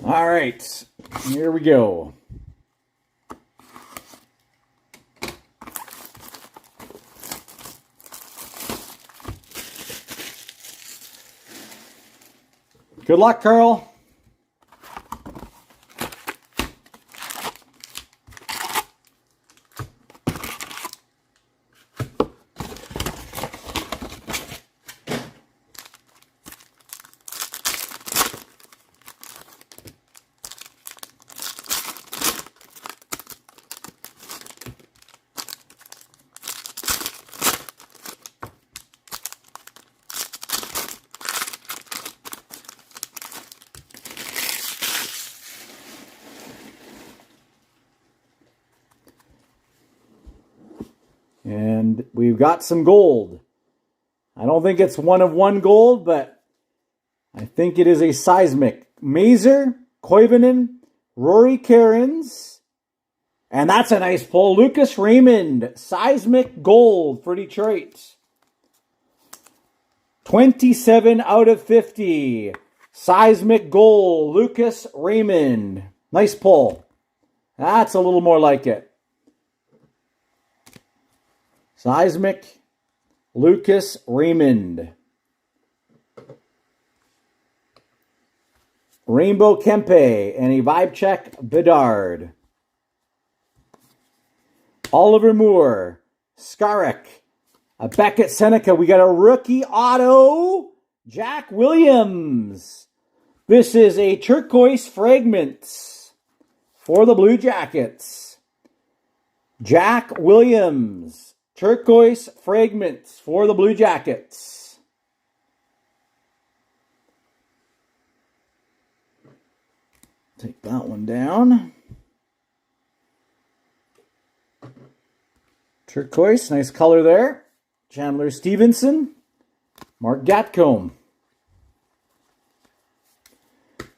All right, here we go. Good luck, Carl. And we've got some gold. I don't think it's one of one gold, but I think it is a seismic. Mazer, Koivunen, Rory Cairns, and that's a nice pull. Lucas Raymond, seismic gold for Detroit. 27 out of 50. Seismic gold, Lucas Raymond. Nice pull. That's a little more like it. Seismic, Lucas Raymond. Rainbow Kempe and a Vibe Check Bedard. Oliver Moore, Skarek, a Beckett Seneca. We got a rookie auto, Jack Williams. This is a turquoise fragment for the Blue Jackets. Jack Williams. Turquoise fragments for the Blue Jackets. Take that one down. Turquoise, nice color there. Chandler Stevenson. Mark Gatcomb.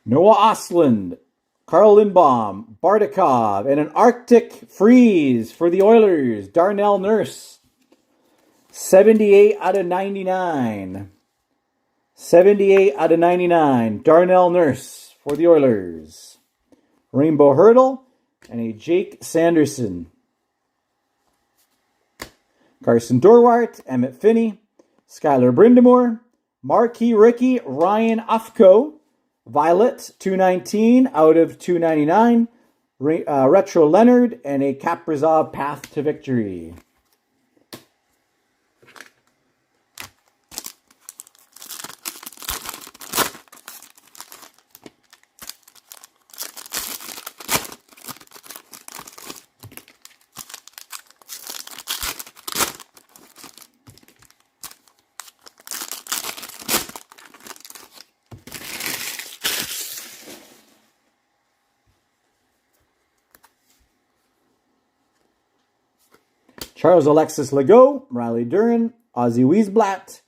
Noah Ostlund. Carl Lindbaum. Bardakov. And an Arctic freeze for the Oilers. Darnell Nurse. 78 out of 99. 78 out of 99. Darnell Nurse for the Oilers. Rainbow Hurdle. And a Jake Sanderson. Carson Dorwart. Emmett Finney. Skylar Brindamore. Marquee Ricky. Ryan Ufko. Violet, 219 out of 299. Retro Leonard. And a Kaprizov Path to Victory. Charles Alexis Legault, Riley Duran, Ozzy Wiesblatt,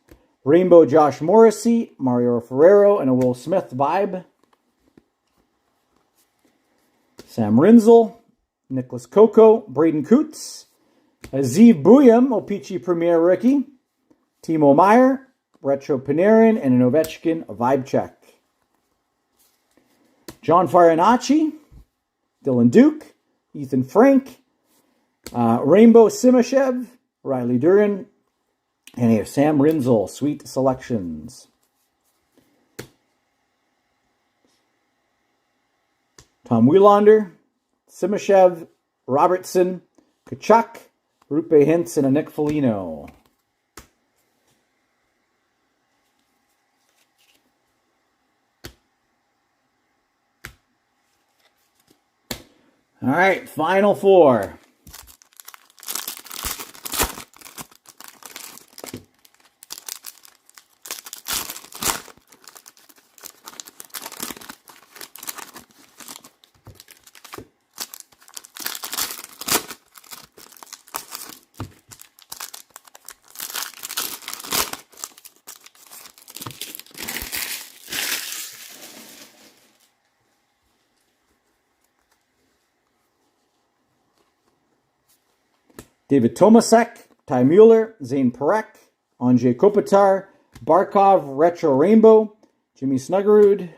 Rainbow Josh Morrissey, Mario Ferrero, and a Will Smith vibe. Sam Rinzel, Nicholas Coco, Braden Coots, Aziv Buyam, O-Pee-Chee Premier Rookie, Timo Meyer, Retro Panarin, and an Ovechkin vibe check. John Farinacci, Dylan Duke, Ethan Frank, Rainbow Simashev, Riley Duran, and a Sam Rinzel Sweet Selections. Tom Wielander, Simashev, Robertson, Kachuk, Rupe Hintz, and a Nick Foligno. All right, final four. David Tomasek, Ty Mueller, Zane Parekh, Andrei Kopitar, Barkov Retro Rainbow, Jimmy Snuggerud,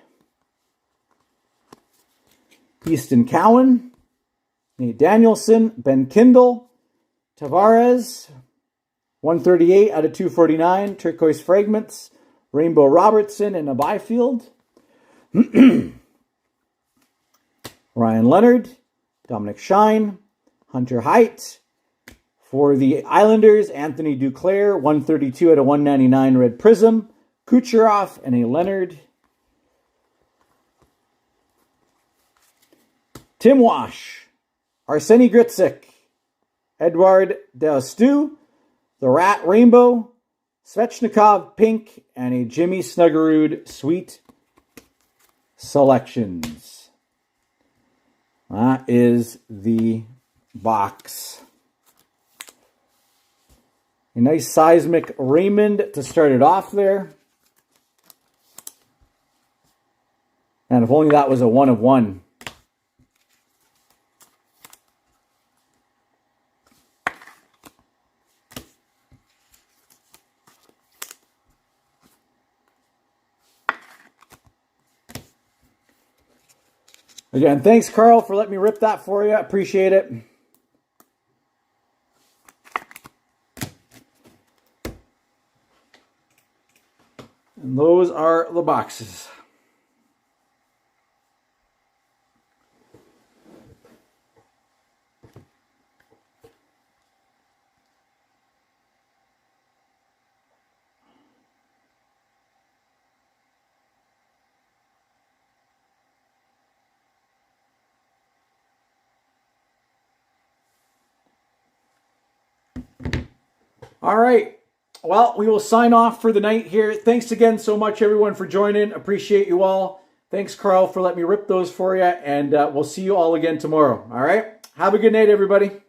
Easton Cowan, Nate Danielson, Ben Kindle, Tavares, 138 out of 249, Turquoise Fragments, Rainbow Robertson, and a Byfield. Ryan Leonard, Dominic Shine, Hunter Height. For the Islanders, Anthony Duclair, 132 out of 199 Red Prism, Kucherov, and a Leonard. Tim Wash, Arseny Gritsik, Edward Deostu, the Rat Rainbow, Svechnikov Pink, and a Jimmy Snuggerud Sweet Selections. That is the box. A nice Seismic Raymond to start it off there. And if only that was a 1 of 1. Again, thanks, Carl, for letting me rip that for you. Appreciate it. And those are the boxes. All right. Well, we will sign off for the night here. Thanks again so much, everyone, for joining. Appreciate you all. Thanks, Carl, for letting me rip those for you. And we'll see you all again tomorrow. All right? Have a good night, everybody.